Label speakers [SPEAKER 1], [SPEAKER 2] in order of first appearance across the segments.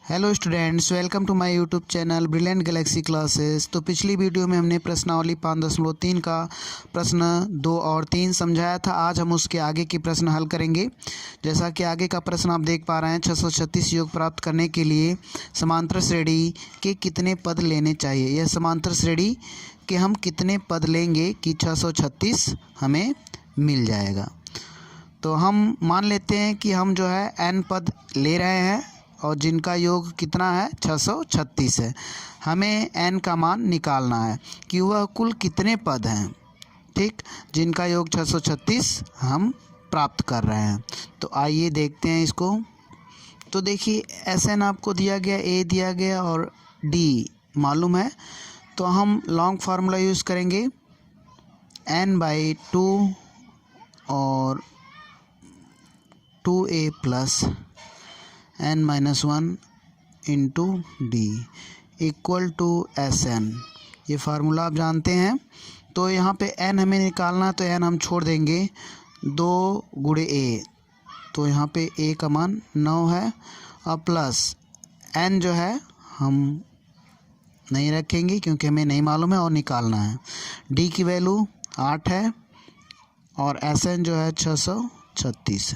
[SPEAKER 1] Hello students, welcome to my YouTube channel brilliant galaxy classes. तो पिछली video में हमने प्रश्नावली 5.3 का प्रश्न 2 और 3 समझाया था। आज हम उसके आगे की प्रश्न हल करेंगे। जैसा कि आगे का प्रश्न आप देख पा रहे हैं, 636 योग प्राप्त करने के लिए समांतर श्रेणी के कितने पद लेने चाहिए। यह समांतर श्रेणी के हम कितने पद लेंगे कि 636 हमें मिल जाएगा। तो हम मान लेते हैं कि हम जो है n पद ले रहे हैं और जिनका योग कितना है 636 है। हमें n का मान निकालना है कि वह कुल कितने पद हैं, ठीक, जिनका योग 636 हम प्राप्त कर रहे हैं। तो आइए देखते हैं इसको। तो देखिए Sn आपको दिया गया, A दिया गया और D मालूम है। तो हम लॉन्ग फार्मूला यूज़ करेंगे n/2 और 2a plus n-1 into d equal to Sn। ये फार्मूला आप जानते हैं। तो यहाँ पे n हमें निकालना है, तो n हम छोड़ देंगे 2 गुणे a, तो यहाँ पे a का मान 9 है और प्लस n जो है हम नहीं रखेंगे क्योंकि हमें नहीं मालूम है और निकालना है। d की वैल्यू 8 है और Sn जो है 636।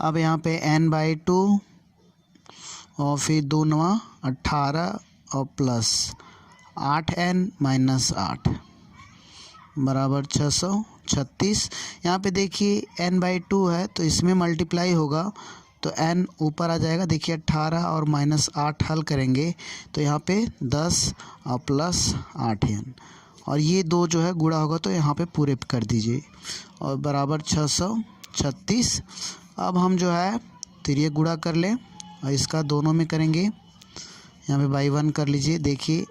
[SPEAKER 1] अब यहाँ पे n/2 और फिर 2 9 18 और प्लस 8n - 8 बराबर 636। यहाँ पे देखिए n/2 है तो इसमें मल्टीप्लाई होगा तो n ऊपर आ जाएगा। देखिए 18 और -8 हल करेंगे तो यहाँ पे 10 और प्लस 8n और ये दो जो है गुणा होगा तो यहाँ पे पूरे कर दीजिए और बराबर 636। अब हम जो है फिर ये गुणा कर लें और इसका दोनों में करेंगे। यहाँ पे बाई 1 कर लीजिए। देखिए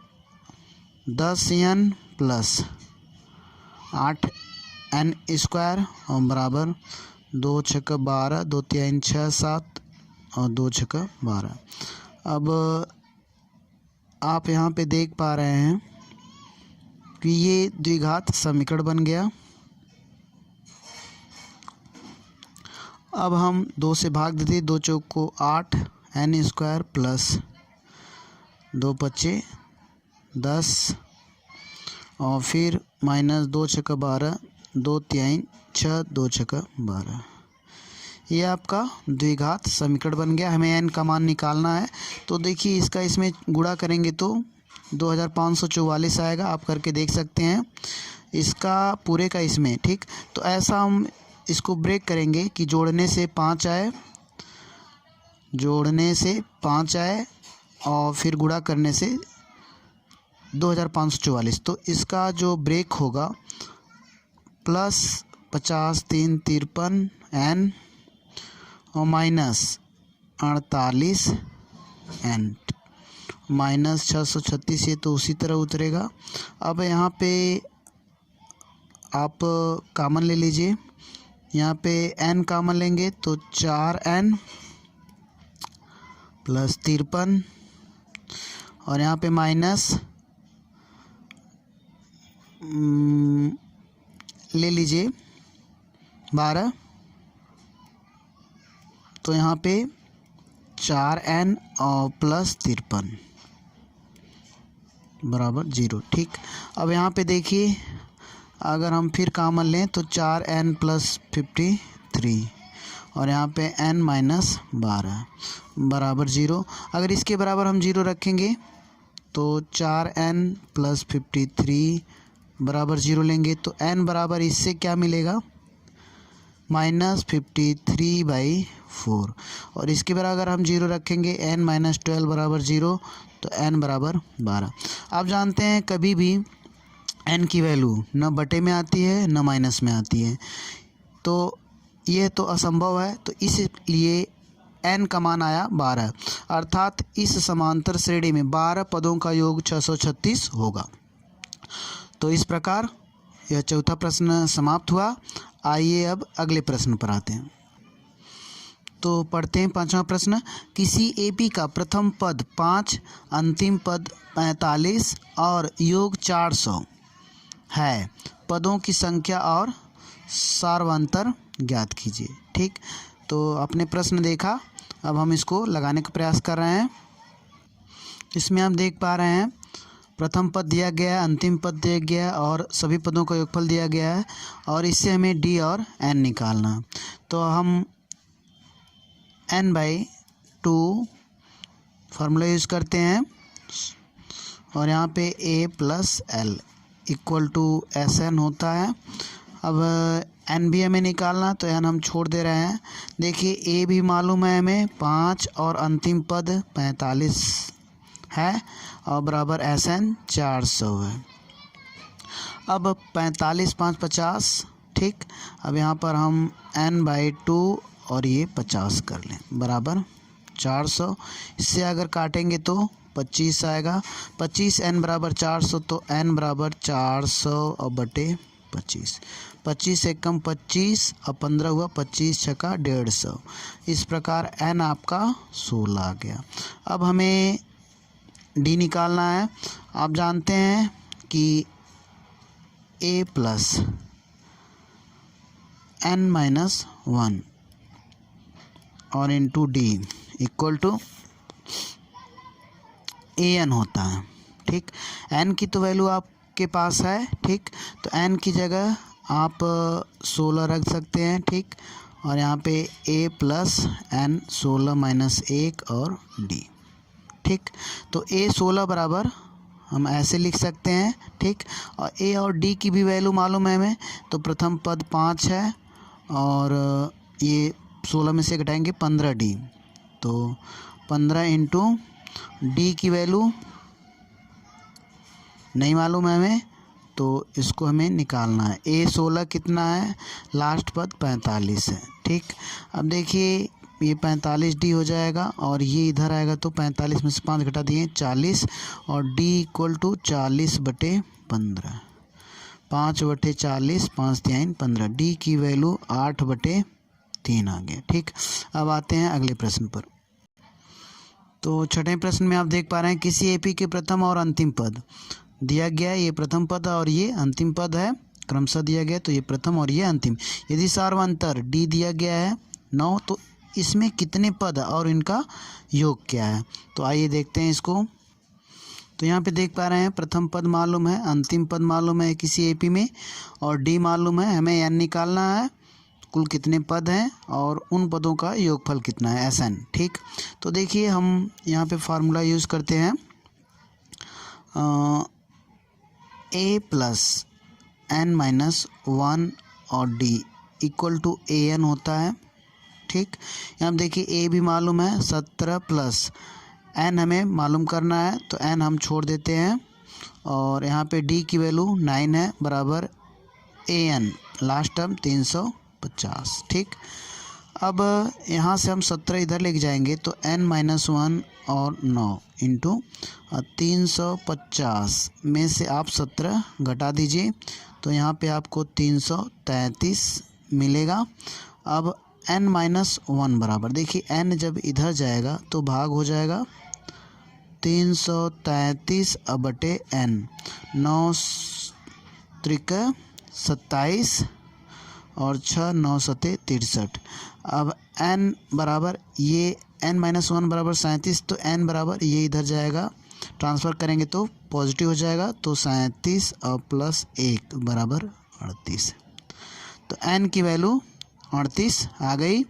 [SPEAKER 1] 10n प्लस 8n स्क्वायर और बराबर 2 छक्का 12, 2 3 6 7 और 2 छक्का 12। अब आप यहाँ पे देख पा रहे हैं कि ये द्विघात समीकरण बन गया। अब हम 2 से भाग देते, 2 चौक को 8 n स्क्वायर प्लस 2 पच्चे 10 और फिर माइनस 2 छक्का 12, 2 3 6 2 छक्का 12। ये आपका द्विघात समीकरण बन गया। हमें n का मान निकालना है। तो देखिए इसका इसमें गुणा करेंगे तो 2544 आएगा। आप करके देख सकते हैं इसका पूरे का इसमें, ठीक। तो ऐसा हम इसको ब्रेक करेंगे कि जोड़ने से 5 आए, जोड़ने से 5 आए और फिर गुणा करने से 2544। तो इसका जो ब्रेक होगा प्लस 50 3 53 n और माइनस 48 n माइनस 636। ये तो उसी तरह उतरेगा। अब यहाँ पे आप कॉमन ले लीजिए। यहाँ पे n कॉमन लेंगे तो 4n प्लस 53 और यहाँ पे माइनस ले लीजिए 12, तो यहाँ पे 4n और प्लस 53 बराबर 0, ठीक। अब यहाँ पे देखिए अगर हम फिर कॉमन लें तो 4n प्लस 53 और यहाँ पे n - 12 बराबर 0। अगर इसके बराबर हम 0 रखेंगे तो 4n प्लस 53 बराबर 0 लेंगे तो n बराबर इससे क्या मिलेगा -53/4 और इसके बराबर हम 0 रखेंगे n - 12 बराबर 0 तो n बराबर 12। आप जानते हैं कभी भी n की वैल्यू न बटे में आती है न माइनस में आती है, तो यह तो असंभव है। तो इसलिए n का मान आया 12, अर्थात इस समांतर श्रेणी में 12 पदों का योग 636 होगा। तो इस प्रकार यह चौथा प्रश्न समाप्त हुआ। आइए अब अगले प्रश्न पर आते हैं। तो पढ़ते हैं पांचवा प्रश्न। किसी AP का प्रथम पद 5, अंतिम पद 45 और योग 400 है। पदों की संख्या और सार्वंतर ज्ञात कीजिए, ठीक। तो आपने प्रश्न देखा अब हम इसको लगाने का प्रयास कर रहे हैं। इसमें आप देख पा रहे हैं प्रथम पद दिया गया है, अंतिम पद दिया गया है और सभी पदों का योगफल दिया गया है और इससे हमें डी और एन निकालना। तो हम n/2 फार्मूला यूज़ करते हैं और यहाँ पे a+l इक्वल टू SN होता है। अब n भी हमें निकालना, तो n हम छोड़ दे रहे हैं। देखिए a भी मालूम है हमें 5 और अंतिम पद 45 है और बराबर SN 400 है। अब 45 5 50, ठीक। अब यहाँ पर हम n/2 और ये 50 कर लें बराबर 400। इससे अगर काटेंगे तो 25 आएगा। 25 n बराबर 400, तो n बराबर 400 और बटे 25। 25 से कम 25 और 15 हुआ 25 छक्का 150। इस प्रकार n आपका 16 आ गया। अब हमें डी निकालना है। आप जानते हैं कि a+n-1 और into d equal to an होता है, ठीक। n की तो वैल्यू आपके पास है, ठीक। तो n की जगह आप 16 रख सकते हैं, ठीक। और यहाँ पे a+n 16 - 1 और d, ठीक। तो a 16 बराबर हम ऐसे लिख सकते हैं, ठीक। और a और d की भी वैल्यू मालूम है हमें। तो प्रथम पद 5 है और ये 16 में से घटाएंगे 15d, तो 15 इंटू डी की वैल्यू नहीं मालूम है हमें, तो इसको हमें निकालना है। a 16 कितना है, लास्ट पद 45 है, ठीक। अब देखिए ये 45d हो जाएगा और ये इधर आएगा, तो 45 में से 5 घटा दिए 40 और d इक्वल टू 40/15। 5/40, 5×3 = 15। d की वैल्यू 8/3 आ गया, ठीक। अब आते हैं अगले प्रश्न पर। तो छठे प्रश्न में आप देख पा रहे हैं किसी एपी के प्रथम और अंतिम पद दिया गया है। ये प्रथम पद और ये अंतिम पद है, क्रमशः दिया गया। तो ये प्रथम और ये अंतिम। यदि सार्वंतर डी दिया गया है 9, तो इसमें कितने पद और इनका योग क्या है। तो आइए देखते हैं इसको। तो यहाँ पे देख पा रहे हैं प्रथम पद मालूम है, अंतिम पद मालूम है किसी एपी में, और डी मालूम है। हमें n निकालना है, कुल कितने पद हैं और उन पदों का योगफल कितना है, SN, ठीक। तो देखिए हम यहाँ पे फार्मूला यूज़ करते हैं a+n-1 और d इक्वल टू an होता है, ठीक। यहाँ देखिए a भी मालूम है 17 प्लस n हमें मालूम करना है, तो n हम छोड़ देते हैं और यहाँ पे d की वैल्यू 9 है बराबर an लास्ट टर्म 350, ठीक। अब यहाँ से हम 17 इधर लेके जाएंगे, तो n-1 और 9 इंटू 350 में से आप 17 घटा दीजिए, तो यहाँ पे आपको 333 मिलेगा। अब n-1 बराबर, देखिए n जब इधर जाएगा तो भाग हो जाएगा 333/n, 9×3 = 27 और 6 9 7 63। अब n बराबर ये n-1 बराबर 37, तो n बराबर ये इधर जाएगा, ट्रांसफ़र करेंगे तो पॉजिटिव हो जाएगा, तो 37 और +1 बराबर 38। तो n की वैल्यू 38 आ गई।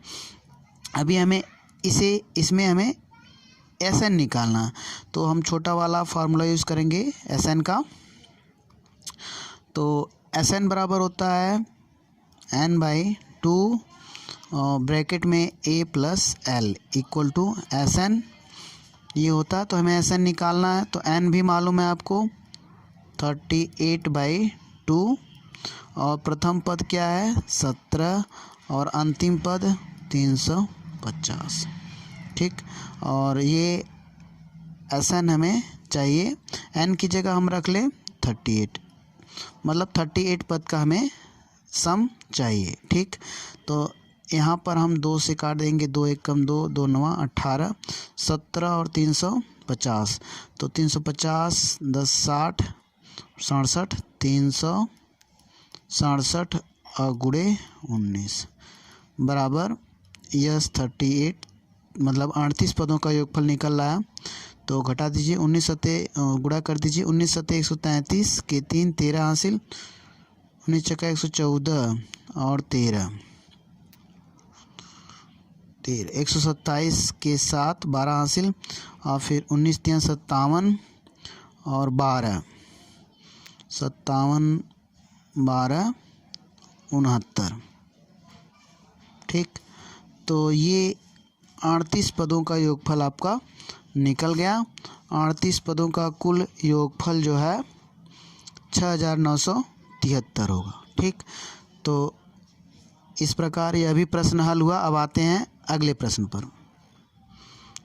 [SPEAKER 1] अभी हमें इसमें हमें SN निकालना, तो हम छोटा वाला फार्मूला यूज़ करेंगे SN का। तो SN बराबर होता है n/2 ब्रैकेट में a+l इक्वल टू SN, ये होता है। तो हमें SN निकालना है, तो n भी मालूम है आपको 38/2 और प्रथम पद क्या है 17 और अंतिम पद 350, ठीक। और ये SN हमें चाहिए, n की जगह हम रख लें 38, मतलब 38 पद का हमें सम चाहिए, ठीक। तो यहाँ पर हम 2 से काट देंगे, 2 1 कम 2, 2 9 18, 17 और 350, तो 350 10 60 67, 367 और गुणे 19 बराबर यस 38 मतलब 38 पदों का योगफल निकल रहा है। तो घटा दीजिए, 19 सत्ते गुणा कर दीजिए, 19 सत्ते 133 के 3 13 हासिल, 19 चक्का 114 और 13 127 के 7 12 हासिल, और फिर 19 3 57 और 12 57 12 69। ठीक, तो ये 38 पदों का योगफल आपका निकल गया। 38 पदों का कुल योगफल जो है 6973 होगा। ठीक, तो इस प्रकार यह भी प्रश्न हल हुआ। अब आते हैं अगले प्रश्न पर।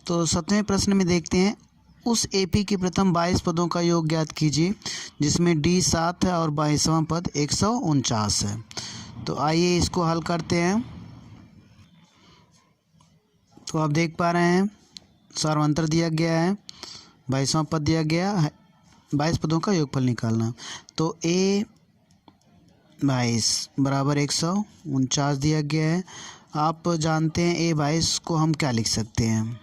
[SPEAKER 1] तो 7वें प्रश्न में देखते हैं, उस एपी के प्रथम 22 पदों का योग ज्ञात कीजिए जिसमें डी 7 है और 22वां पद 149 है। तो आइए इसको हल करते हैं। तो आप देख पा रहे हैं सारवंतर दिया गया है, 22वां पद दिया गया है, 22 पदों का योगफल निकालना। तो ए 22 बराबर 149 दिया गया है। आप जानते हैं ए 22 को हम क्या लिख सकते हैं,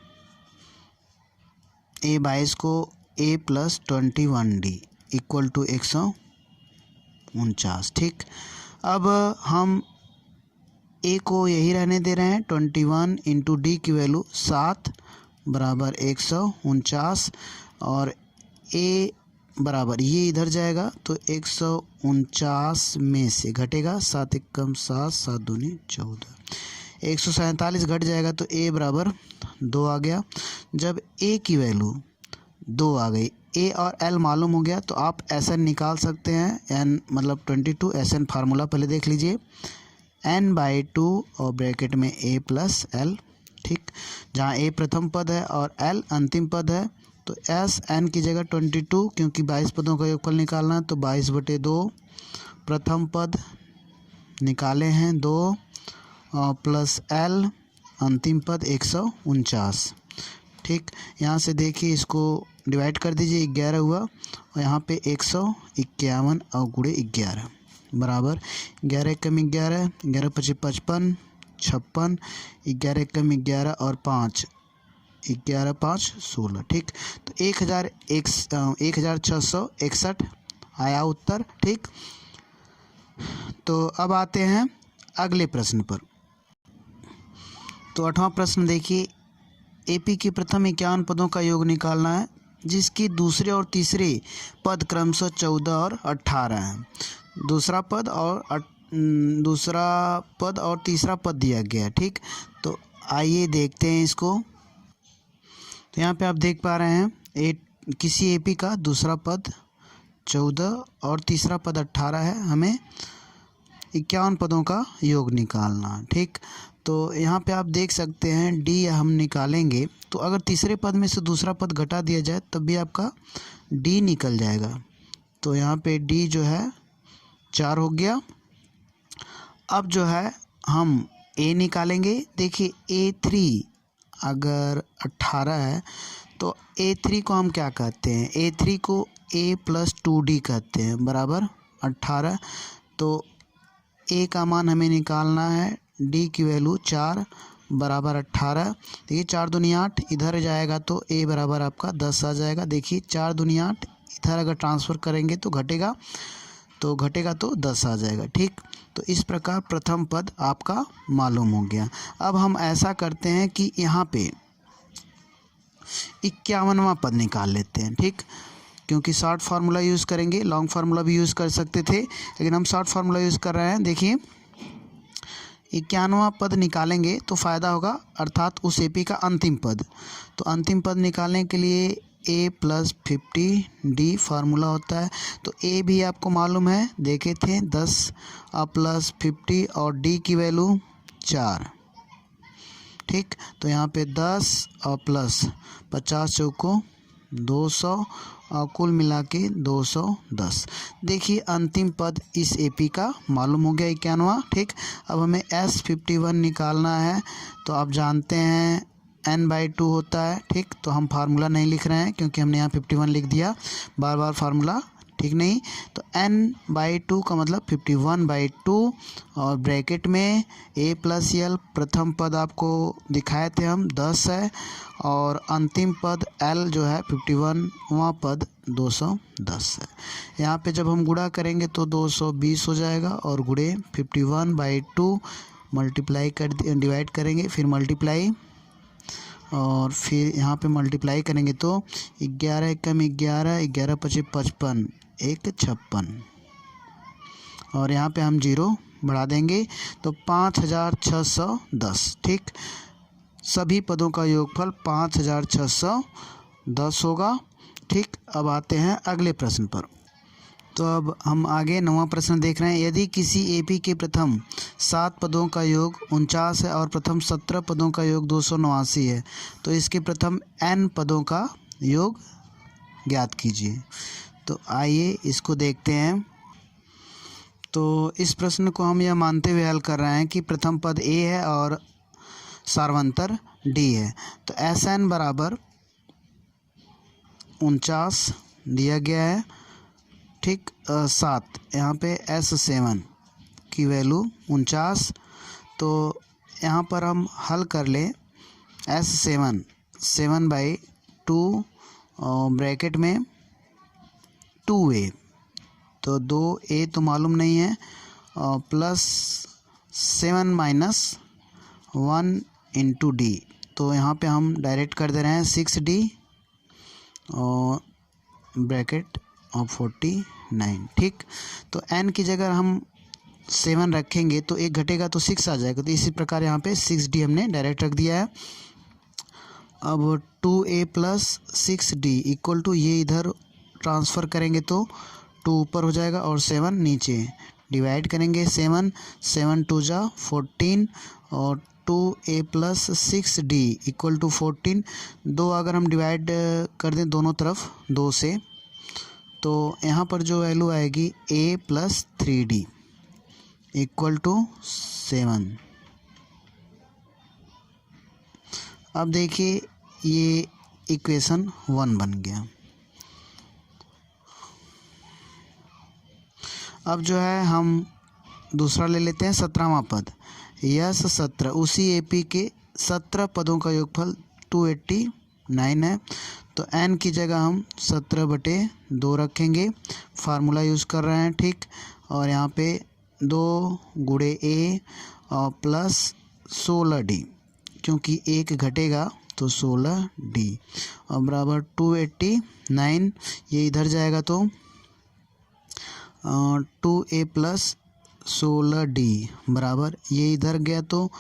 [SPEAKER 1] ए 22 को ए प्लस 21D इक्वल टू 149। ठीक, अब हम ए को यही रहने दे रहे हैं, 21 इंटू डी की वैल्यू 7 बराबर 149, और ए बराबर ये इधर जाएगा तो 149 में से घटेगा 7 एकम 7 7 दूनी 14, 147 घट जाएगा तो ए बराबर 2 आ गया। जब ए की वैल्यू 2 आ गई, ए और एल मालूम हो गया, तो आप एस एन निकाल सकते हैं। एन मतलब 22, एस एन फार्मूला पहले देख लीजिए, n/2 और ब्रैकेट में a प्लस एल। ठीक, जहाँ a प्रथम पद है और l अंतिम पद है, तो एस एन की जगह 22, क्योंकि 22 पदों का योगफल निकालना है, तो 22/2 प्रथम पद निकाले हैं 2 और प्लस एल अंतिम पद 149। ठीक, यहाँ से देखिए इसको डिवाइड कर दीजिए, 11 हुआ, और यहाँ पे 151 और गुणे 11 बराबर 11 कम 11, 11 पचे 55, 56, 11 कम 11 और 5, 11 5 16। ठीक, तो 1661 आया उत्तर। ठीक, तो अब आते हैं अगले प्रश्न पर। तो 8वां प्रश्न देखिए, एपी के प्रथम 51 पदों का योग निकालना है जिसकी दूसरे और तीसरे पद क्रमशः 14 और 18 हैं। दूसरा पद और तीसरा पद दिया गया है। ठीक, तो आइए देखते हैं इसको। तो यहाँ पे आप देख पा रहे हैं किसी एपी का दूसरा पद 14 और तीसरा पद 18 है, हमें 51 पदों का योग निकालना। ठीक, तो यहाँ पे आप देख सकते हैं डी हम निकालेंगे, तो अगर तीसरे पद में से दूसरा पद घटा दिया जाए तब भी आपका डी निकल जाएगा। तो यहाँ पे डी जो है 4 हो गया। अब जो है हम ए निकालेंगे। देखिए A3 अगर 18 है तो A3 को हम क्या कहते हैं, A3 को A प्लस 2D कहते हैं बराबर 18। तो A का मान हमें निकालना है, D की वैल्यू 4 बराबर 18। देखिए 4 दूनी 8, इधर जाएगा तो A बराबर आपका 10 आ जाएगा। देखिए 4 दूनी 8, इधर अगर ट्रांसफ़र करेंगे तो घटेगा तो 10 आ जाएगा। ठीक, तो इस प्रकार प्रथम पद आपका मालूम हो गया। अब हम ऐसा करते हैं कि यहाँ पे 51वां पद निकाल लेते हैं। ठीक, क्योंकि शॉर्ट फार्मूला यूज़ करेंगे, लॉन्ग फार्मूला भी यूज़ कर सकते थे, लेकिन हम शॉर्ट फार्मूला यूज़ कर रहे हैं। देखिए 51वां पद निकालेंगे तो फ़ायदा होगा, अर्थात उस एपी का अंतिम पद। तो अंतिम पद निकालने के लिए a प्लस 50D फार्मूला होता है। तो a भी आपको मालूम है, देखे थे 10 प्लस 50 और d की वैल्यू 4। ठीक, तो यहाँ पे 10 और प्लस 50 चौको 200 और कुल मिला के 210। देखिए अंतिम पद इस एपी का मालूम हो गया 51वां। ठीक, अब हमें S51 निकालना है। तो आप जानते हैं n/2 होता है। ठीक, तो हम फार्मूला नहीं लिख रहे हैं क्योंकि हमने यहाँ 51 लिख दिया, बार बार फार्मूला ठीक नहीं। तो n/2 का मतलब 51/2 और ब्रैकेट में a प्लस एल, प्रथम पद आपको दिखाए थे हम 10 है और अंतिम पद l जो है 51वां पद 210 है। यहाँ पे जब हम गुणा करेंगे तो 220 हो जाएगा और गुणे 51/2 मल्टीप्लाई कर डिवाइड करेंगे, फिर मल्टीप्लाई और फिर यहाँ पे मल्टीप्लाई करेंगे तो 11 एकम 11, 11 पचे 55, 1 56 और यहाँ पे हम 0 बढ़ा देंगे तो 5610। ठीक, सभी पदों का योगफल 5610 होगा। ठीक, अब आते हैं अगले प्रश्न पर। तो अब हम आगे 9वां प्रश्न देख रहे हैं। यदि किसी एपी के प्रथम 7 पदों का योग 49 है और प्रथम 17 पदों का योग 289 है तो इसके प्रथम n पदों का योग ज्ञात कीजिए। तो आइए इसको देखते हैं। तो इस प्रश्न को हम यह मानते हुए हल कर रहे हैं कि प्रथम पद a है और सार्वंतर d है। तो Sn बराबर 49 दिया गया है। ठीक, 7 यहाँ पे S7 की वैल्यू 49। तो यहाँ पर हम हल कर लें S7 7/2 ब्रैकेट में 2a, तो 2a तो मालूम नहीं है प्लस 7 माइनस 1 इंटू डी। तो यहाँ पे हम डायरेक्ट कर दे रहे हैं 6d और ब्रैकेट और 49। ठीक, तो n की जगह हम 7 रखेंगे तो एक घटेगा तो 6 आ जाएगा। तो इसी प्रकार यहाँ पे 6d हमने डायरेक्ट रख दिया है। अब 2a plus 6d equal to, ये इधर ट्रांसफ़र करेंगे तो 2 ऊपर हो जाएगा और 7 नीचे, डिवाइड करेंगे 7 2 जा 14 और 2a plus 6d equal to 14। 2 अगर हम डिवाइड कर दें दोनों तरफ 2 से तो यहाँ पर जो वैल्यू आएगी a plus 3d equal to 7। अब देखिए ये इक्वेशन 1 बन गया। अब जो है हम दूसरा ले लेते हैं 17वां पद। यस 17 उसी एपी के 17 पदों का योगफल 289 है। तो n की जगह हम 17/2 रखेंगे, फार्मूला यूज़ कर रहे हैं। ठीक, और यहाँ पे 2 गुणे a और प्लस 16d, क्योंकि 1 घटेगा तो 16d और बराबर 289। ये इधर जाएगा तो 2a प्लस 16d बराबर, ये इधर गया तो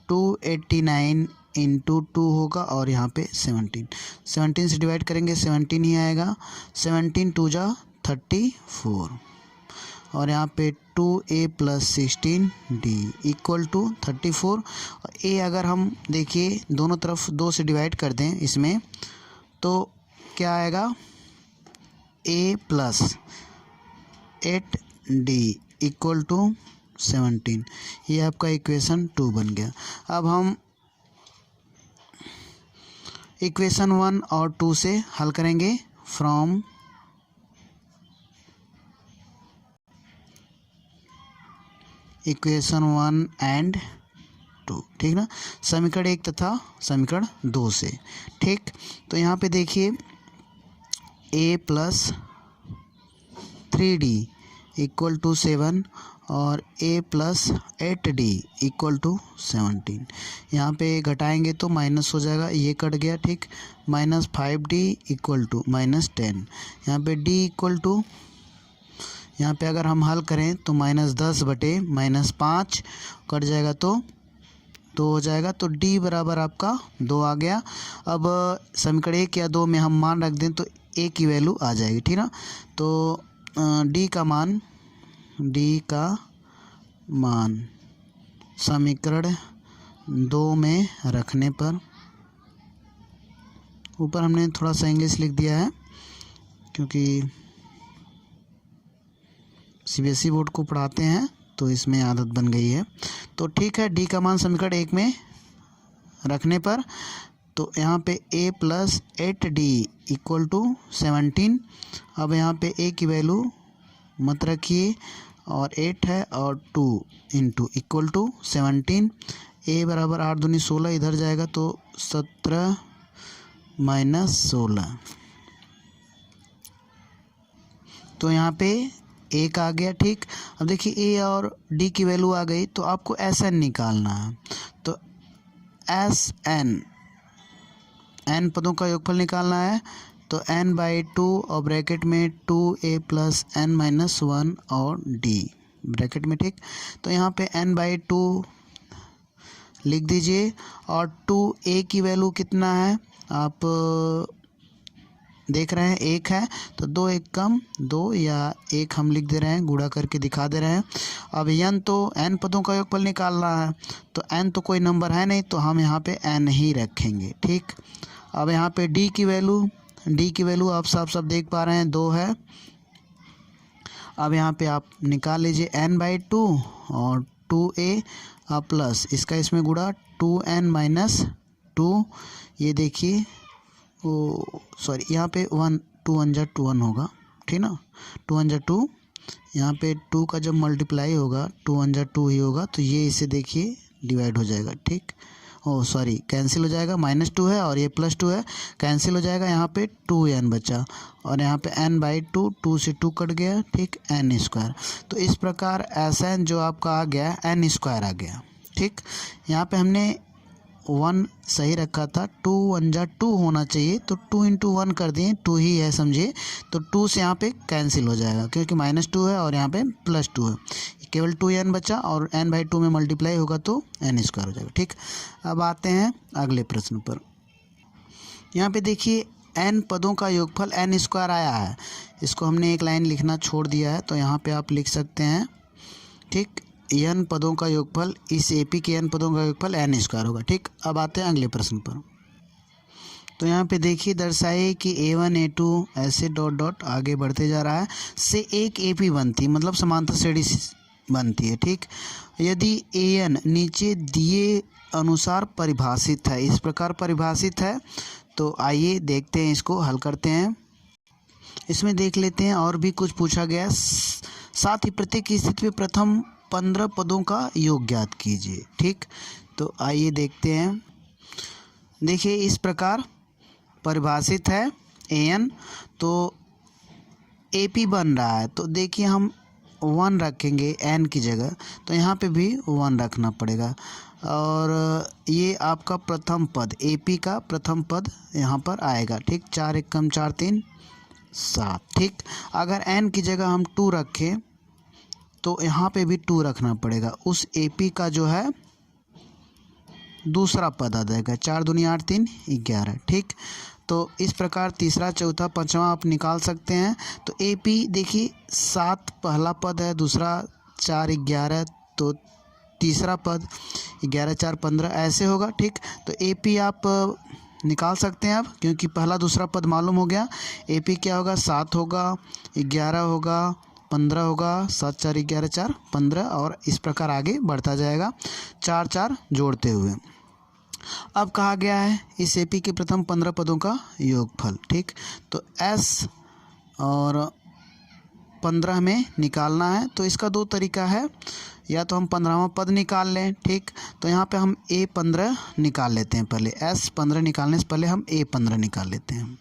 [SPEAKER 1] 289 इंटू 2 होगा और यहाँ पे 17 से डिवाइड करेंगे 17 ही आएगा। 17 2 जा 34 और यहाँ पे 2a plus 16d equal to 34। और a अगर हम देखिए दोनों तरफ 2 से डिवाइड कर दें इसमें तो क्या आएगा, a plus 8d equal to 17। ये आपका इक्वेशन 2 बन गया। अब हम इक्वेशन 1 और 2 से हल करेंगे। फ्रॉम इक्वेशन 1 एंड 2, ठीक ना, समीकरण 1 तथा समीकरण 2 से। ठीक, तो यहाँ पे देखिए a plus 3d equal to 7 और a plus 8d equal to 17। यहाँ पे घटाएंगे तो माइनस हो जाएगा, ये कट गया। ठीक, minus 5d equal to minus 10। यहाँ पे d इक्वल टू, यहाँ पे अगर हम हल करें तो -10/-5 कट जाएगा तो 2 हो जाएगा। तो d बराबर आपका 2 आ गया। अब समीकरण 1 या 2 में हम मान रख दें तो a की वैल्यू आ जाएगी। ठीक ना, तो d का मान समीकरण 2 में रखने पर, ऊपर हमने थोड़ा सा इंग्लिश लिख दिया है क्योंकि सीबीएसई बोर्ड को पढ़ाते हैं तो इसमें आदत बन गई है। तो ठीक है, d का मान समीकरण 1 में रखने पर तो यहाँ पे a plus 8d equal to 17। अब यहाँ पे a की वैल्यू मत रखिए और 8 है और 2 इंटू इक्वल टू 17। a बराबर 8 दूनी 16, इधर जाएगा तो 17 माइनस 16, तो यहाँ पे 1 आ गया। ठीक, अब देखिए a और d की वैल्यू आ गई, तो आपको Sn निकालना है। तो Sn n पदों का योगफल निकालना है, तो n/2 और ब्रैकेट में 2a प्लस n माइनस 1 और d ब्रैकेट में। ठीक, तो यहाँ पे n/2 लिख दीजिए और 2a की वैल्यू कितना है आप देख रहे हैं, 1 है, तो 2 1 कम 2 या 1 हम लिख दे रहे हैं, गुणा करके दिखा दे रहे हैं। अब n तो n पदों का योगफल निकालना है, तो n तो कोई नंबर है नहीं, तो हम यहाँ पे n ही रखेंगे। ठीक, अब यहाँ पे d की वैल्यू आप सब देख पा रहे हैं, 2 है। अब यहाँ पे आप निकाल लीजिए n/2 और 2a प्लस इसका इसमें गुणा 2n माइनस 2, ये देखिए वो सॉरी यहाँ पे 1 2 1 जा 2 1 होगा, ठीक ना, 2 1 जा 2, यहाँ पे 2 का जब मल्टीप्लाई होगा 2 1 जा 2 ही होगा, तो ये इसे देखिए डिवाइड हो जाएगा। ठीक, ओ सॉरी कैंसिल हो जाएगा, -2 है और ये +2 है, कैंसिल हो जाएगा, यहाँ पे 2n बचा और यहाँ पे n/2, 2 से 2 कट गया। ठीक, n²। तो इस प्रकार Sn जो आपका आ गया n² आ गया। ठीक, यहाँ पे हमने 1 सही रखा था, 2 1 जा 2 होना चाहिए, तो 2 इंटू 1 कर दिए, 2 ही है समझिए, तो 2 से यहाँ पे कैंसिल हो जाएगा क्योंकि -2 है और यहाँ पे +2 है, केवल 2n बचा और n/2 में मल्टीप्लाई होगा तो n² हो जाएगा। ठीक, अब आते हैं अगले प्रश्न पर। यहाँ पे देखिए n पदों का योगफल n² आया है, इसको हमने एक लाइन लिखना छोड़ दिया है, तो यहाँ पे आप लिख सकते हैं। ठीक, n पदों का योगफल, इस AP के n पदों का योगफल n² होगा। ठीक, अब आते हैं अगले प्रश्न पर। तो यहाँ पे देखिए दर्शाइए कि A1 A2 ऐसे डॉट डॉट आगे बढ़ते जा रहा है से एक AP बनती है, मतलब समांतर श्रेणी बनती है। ठीक, यदि AN नीचे दिए अनुसार परिभाषित है, इस प्रकार परिभाषित है, तो आइए देखते हैं, इसको हल करते हैं। इसमें देख लेते हैं और भी कुछ पूछा गया, साथ ही प्रत्येक स्थिति में प्रथम 15 पदों का योग ज्ञात कीजिए। ठीक, तो आइए देखते हैं। देखिए इस प्रकार परिभाषित है AN, तो AP बन रहा है, तो देखिए हम 1 रखेंगे n की जगह, तो यहाँ पे भी 1 रखना पड़ेगा और ये आपका प्रथम पद AP का प्रथम पद यहाँ पर आएगा। ठीक, 4 1 कम 4 3 7। ठीक, अगर n की जगह हम 2 रखें तो यहाँ पे भी 2 रखना पड़ेगा, उस AP का जो है दूसरा पद आ जाएगा। 4 दूनी 8 3 11। ठीक, तो इस प्रकार तीसरा चौथा पांचवा आप निकाल सकते हैं। तो AP देखिए 7 पहला पद है, दूसरा 4 11, तो तीसरा पद 11 4 15 ऐसे होगा। ठीक, तो AP आप निकाल सकते हैं अब, क्योंकि पहला दूसरा पद मालूम हो गया। AP क्या होगा, 7 होगा, 11 होगा, 15 होगा, 7 4 11 4 15 और इस प्रकार आगे बढ़ता जाएगा 4 4 जोड़ते हुए। अब कहा गया है इस AP के प्रथम 15 पदों का योगफल। ठीक, तो S और 15 में निकालना है, तो इसका 2 तरीका है, या तो हम 15वां पद निकाल लें। ठीक, तो यहाँ पे हम A15 निकाल लेते हैं पहले, S15 निकालने से पहले हम A15 निकाल लेते हैं।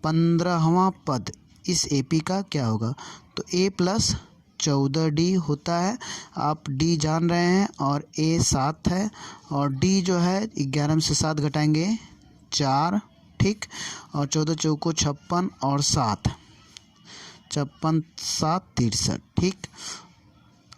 [SPEAKER 1] 15वां पद इस AP का क्या होगा, तो A प्लस 14D होता है, आप D जान रहे हैं, और A 7 है और D जो है 11 में से 7 घटाएंगे 4। ठीक, और 14 चौको 56 और 7 56 7 63। ठीक,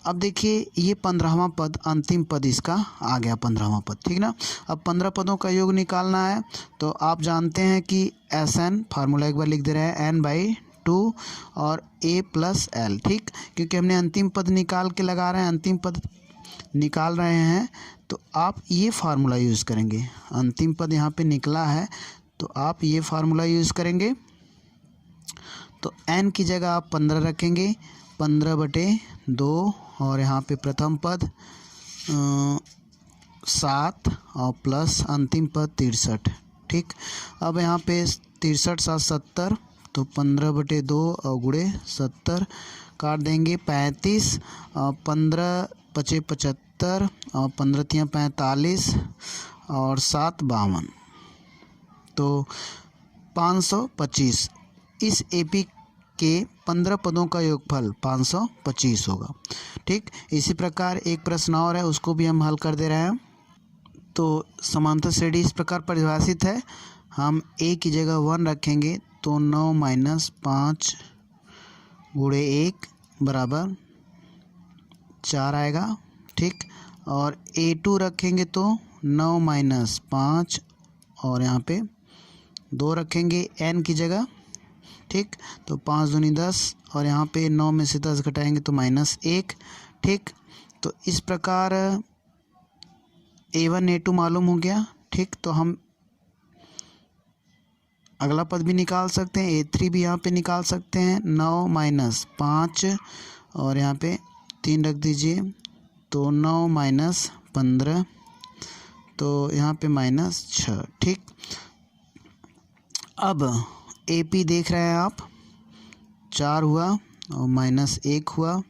[SPEAKER 1] अब देखिए ये 15वां पद, अंतिम पद इसका आ गया 15वां पद। ठीक ना, अब 15 पदों का योग निकालना है, तो आप जानते हैं कि Sn फार्मूला एक बार लिख दे रहे हैं, n/2 और A प्लस L। ठीक, क्योंकि हमने अंतिम पद निकाल के लगा रहे हैं, अंतिम पद निकाल रहे हैं, तो आप ये फार्मूला यूज़ करेंगे। अंतिम पद यहाँ पे निकला है, तो आप ये फार्मूला यूज़ करेंगे। तो n की जगह आप 15 रखेंगे, 15/2 और यहाँ पे प्रथम पद 7 और प्लस अंतिम पद 63। ठीक। अब यहाँ पे 63 7 70, तो 15/2 और गुणे 70 काट देंगे 35, और 15 पचे 75, और 15 तियाँ 45, और 7 52, तो 525। इस एपी के 15 पदों का योगफल 525 होगा। ठीक, इसी प्रकार एक प्रश्न और है, उसको भी हम हल कर दे रहे हैं। तो समांतर श्रेणी इस प्रकार परिभाषित है, हम ए की जगह 1 रखेंगे तो 9 - 5 गुणे 1 बराबर 4 आएगा। ठीक, और A2 रखेंगे तो 9 - 5 और यहाँ पे 2 रखेंगे n की जगह। ठीक, तो 5 दूनी 10 और यहाँ पे 9 में से 10 घटाएंगे तो -1। ठीक, तो इस प्रकार A1 A2 मालूम हो गया। ठीक, तो हम अगला पद भी निकाल सकते हैं, A3 भी यहाँ पे निकाल सकते हैं। 9 - 5 और यहाँ पे 3 रख दीजिए, तो 9 - 15, तो यहाँ पे -6। ठीक, अब AP देख रहे हैं आप, 4 हुआ और -1 हुआ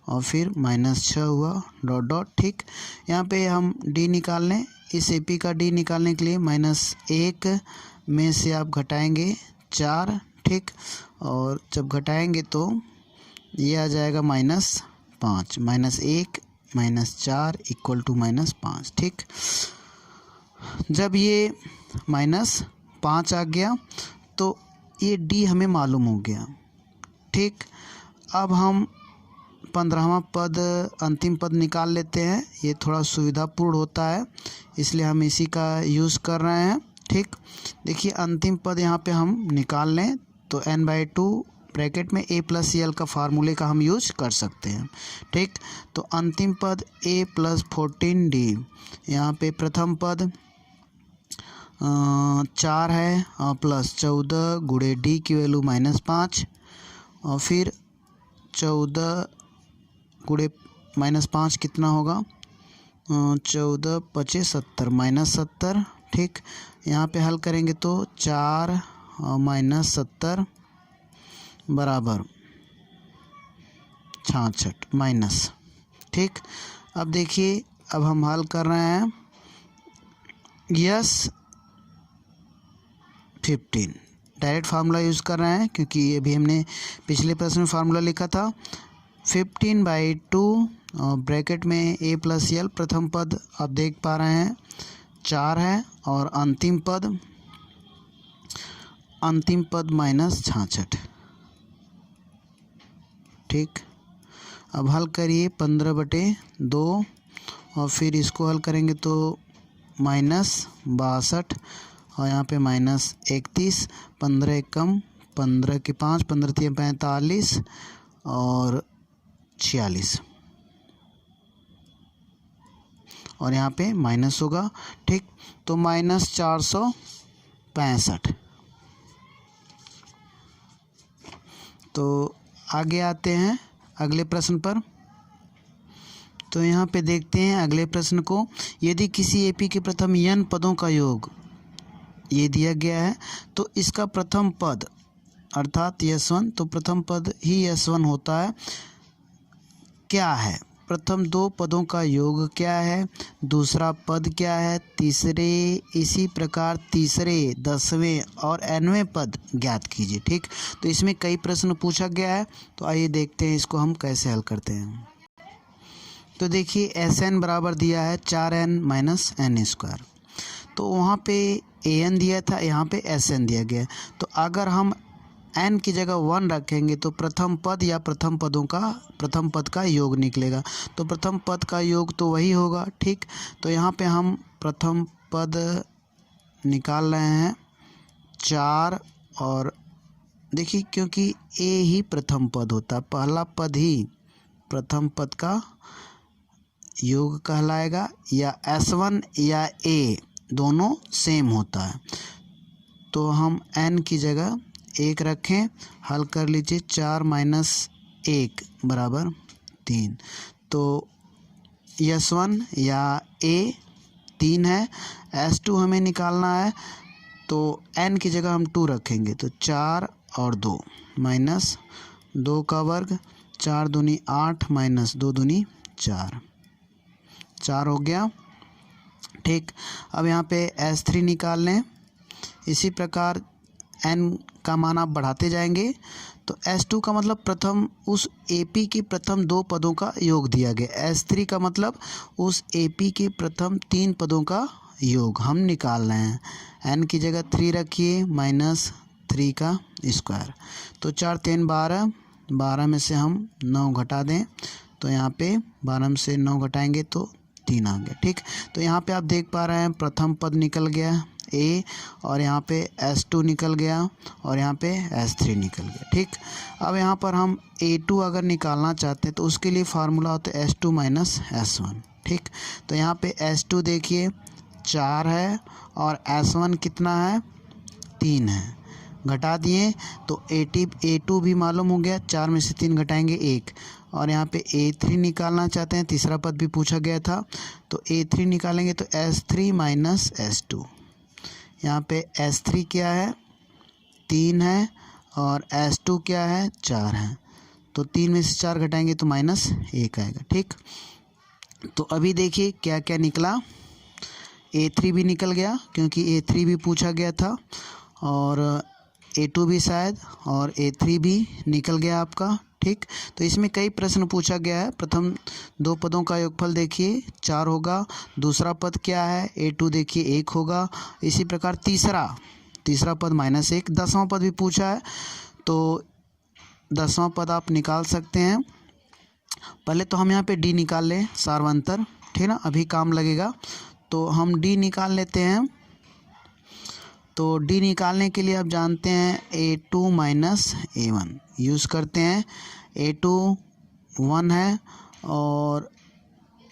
[SPEAKER 1] और फिर -6 हुआ, डॉट डॉट। ठीक, यहाँ पे हम D निकाल लें। इस AP का D निकालने के लिए -1 में से आप घटाएंगे 4। ठीक, और जब घटाएंगे तो ये आ जाएगा -5, -1 -4 = -5। ठीक, जब ये -5 आ गया तो ये D हमें मालूम हो गया। ठीक, अब हम 15वां पद, अंतिम पद निकाल लेते हैं। ये थोड़ा सुविधापूर्ण होता है, इसलिए हम इसी का यूज़ कर रहे हैं। ठीक, देखिए अंतिम पद यहाँ पे हम निकाल लें तो n/2 ब्रैकेट में A + Cl का फार्मूले का हम यूज कर सकते हैं। ठीक, तो अंतिम पद A + 14D, यहाँ पे प्रथम पद 4 है और +14 गुणे D की वैल्यू -5, और फिर 14 गुणे -5 कितना होगा, 14 × 5 = 70, -70। ठीक, यहाँ पे हल करेंगे तो 4 - 70 बराबर 66 माइनस। ठीक, अब देखिए, अब हम हल कर रहे हैं यस 15, डायरेक्ट फार्मूला यूज़ कर रहे हैं क्योंकि ये भी हमने पिछले प्रश्न में फार्मूला लिखा था। 15/2 ब्रैकेट में A + Cl, प्रथम पद आप देख पा रहे हैं 4 है और अंतिम पद -66। ठीक, अब हल करिए 15/2 और फिर इसको हल करेंगे तो -62 और यहाँ पे -31, 15 एक कम, 15 के 5, 15 3 45 और 46 और यहाँ पे माइनस होगा। ठीक, तो -465। तो आगे आते हैं अगले प्रश्न पर। तो यहाँ पे देखते हैं अगले प्रश्न को, यदि किसी एपी के प्रथम n पदों का योग ये दिया गया है तो इसका प्रथम पद अर्थात S1, तो प्रथम पद ही S1 होता है, क्या है, प्रथम 2 पदों का योग क्या है, दूसरा पद क्या है, तीसरे, इसी प्रकार तीसरे, 10वें और nवें पद ज्ञात कीजिए। ठीक, तो इसमें कई प्रश्न पूछा गया है, तो आइए देखते हैं इसको हम कैसे हल करते हैं। तो देखिए Sn बराबर दिया है 4n - n², तो वहाँ पे An दिया था, यहाँ पे Sn दिया गया है। तो अगर हम n की जगह 1 रखेंगे तो प्रथम पद या प्रथम पद का योग निकलेगा, तो प्रथम पद का योग तो वही होगा। ठीक, तो यहाँ पे हम प्रथम पद निकाल रहे हैं 4, और देखिए क्योंकि A ही प्रथम पद होता है, पहला पद ही प्रथम पद का योग कहलाएगा, या S1 या A दोनों सेम होता है। तो हम n की जगह 1 रखें, हल कर लीजिए, 4 - 1 बराबर 3, तो S1 या A 3 है। S2 हमें निकालना है, तो n की जगह हम 2 रखेंगे तो 4 और 2 माइनस 2 का वर्ग, 4 दूनी 8 माइनस 2 दूनी 4, 4 हो गया। ठीक, अब यहाँ पे S3 निकाल लें। इसी प्रकार n का मान आप बढ़ाते जाएंगे तो S2 का मतलब प्रथम उस AP की प्रथम 2 पदों का योग दिया गया। S3 का मतलब उस AP के प्रथम 3 पदों का योग हम निकाल रहे हैं। n की जगह 3 रखिए माइनस 3 का स्क्वायर, तो 4 3 12, 12 में से हम 9 घटा दें तो यहाँ पे 12 में से 9 घटाएंगे तो 3 आ गया। ठीक, तो यहाँ पे आप देख पा रहे हैं प्रथम पद निकल गया A, और यहाँ पे S2 निकल गया और यहाँ पे S3 निकल गया। ठीक, अब यहाँ पर हम A2 अगर निकालना चाहते हैं तो उसके लिए फार्मूला होता है S2 माइनस S1। ठीक, तो यहाँ पे S2 देखिए 4 है और S1 कितना है, 3 है, घटा दिए तो A2 भी मालूम हो गया। 4 में से 3 घटाएंगे 1, और यहाँ पे A3 निकालना चाहते हैं, तीसरा पद भी पूछा गया था तो A3 निकालेंगे तो S3 माइनस S2। यहाँ पे S3 क्या है, 3 है, और S2 क्या है, 4 है, तो 3 में से 4 घटाएंगे तो माइनस 1 आएगा। ठीक, तो अभी देखिए क्या क्या निकला। A3 भी निकल गया क्योंकि A3 भी पूछा गया था, और A2 भी शायद, और A3 भी निकल गया आपका। ठीक, तो इसमें कई प्रश्न पूछा गया है। प्रथम 2 पदों का योगफल देखिए 4 होगा, दूसरा पद क्या है A2 देखिए 1 होगा, इसी प्रकार तीसरा पद माइनस 1, 10वां पद भी पूछा है तो 10वां पद आप निकाल सकते हैं। पहले तो हम यहाँ पे D निकाल लें, सार्वंतर, ठीक ना, अभी काम लगेगा। तो हम D निकाल लेते हैं। तो D निकालने के लिए आप जानते हैं A2 माइनस A1 यूज़ करते हैं। A2 1 है और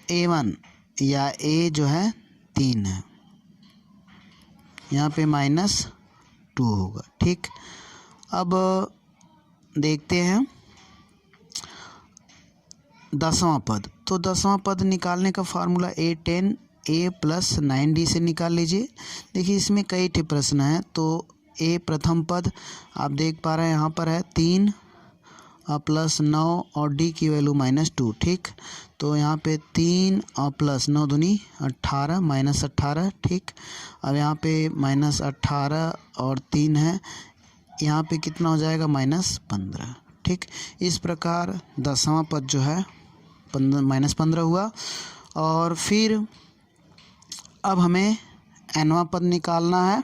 [SPEAKER 1] A1 या A जो है 3 है, यहाँ पे माइनस 2 होगा। ठीक, अब देखते हैं 10वां पद। तो 10वां पद निकालने का formula A10 A plus 9D से निकाल लीजिए। देखिए इसमें कई टे प्रश्न हैं, तो A प्रथम पद आप देख पा रहे हैं यहाँ पर है 3 प्लस 9 और D की वैल्यू माइनस 2। ठीक, तो यहाँ पे 3 और प्लस 9 दूनी 18 माइनस 18। ठीक, अब यहाँ पे माइनस 18 और 3 है, यहाँ पे कितना हो जाएगा माइनस 15। ठीक, इस प्रकार 10वां पद जो है माइनस 15 हुआ। और फिर अब हमें nवां पद निकालना है।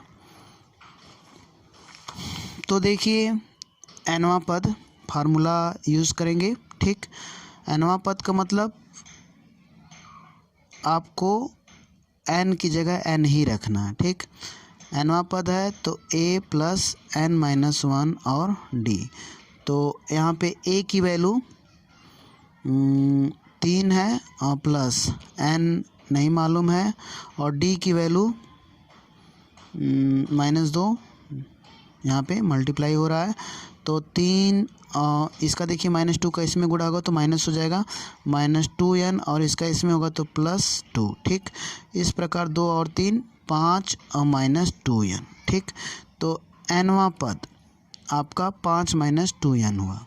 [SPEAKER 1] तो देखिए nवां पद फार्मूला यूज़ करेंगे। ठीक, nवां पद का मतलब आपको n की जगह n ही रखना है। ठीक, nवां पद है तो A प्लस n माइनस 1 और D। तो यहाँ पे A की वैल्यू 3 है और प्लस n नहीं मालूम है, और D की वैल्यू माइनस 2, यहाँ पे मल्टीप्लाई हो रहा है तो 3, इसका देखिए माइनस 2 का इसमें गुणा होगा तो माइनस हो जाएगा माइनस 2n, और इसका इसमें होगा तो प्लस 2। ठीक, इस प्रकार 2 और 3 5 और माइनस 2n। ठीक, तो nवां पद आपका 5 माइनस 2n हुआ।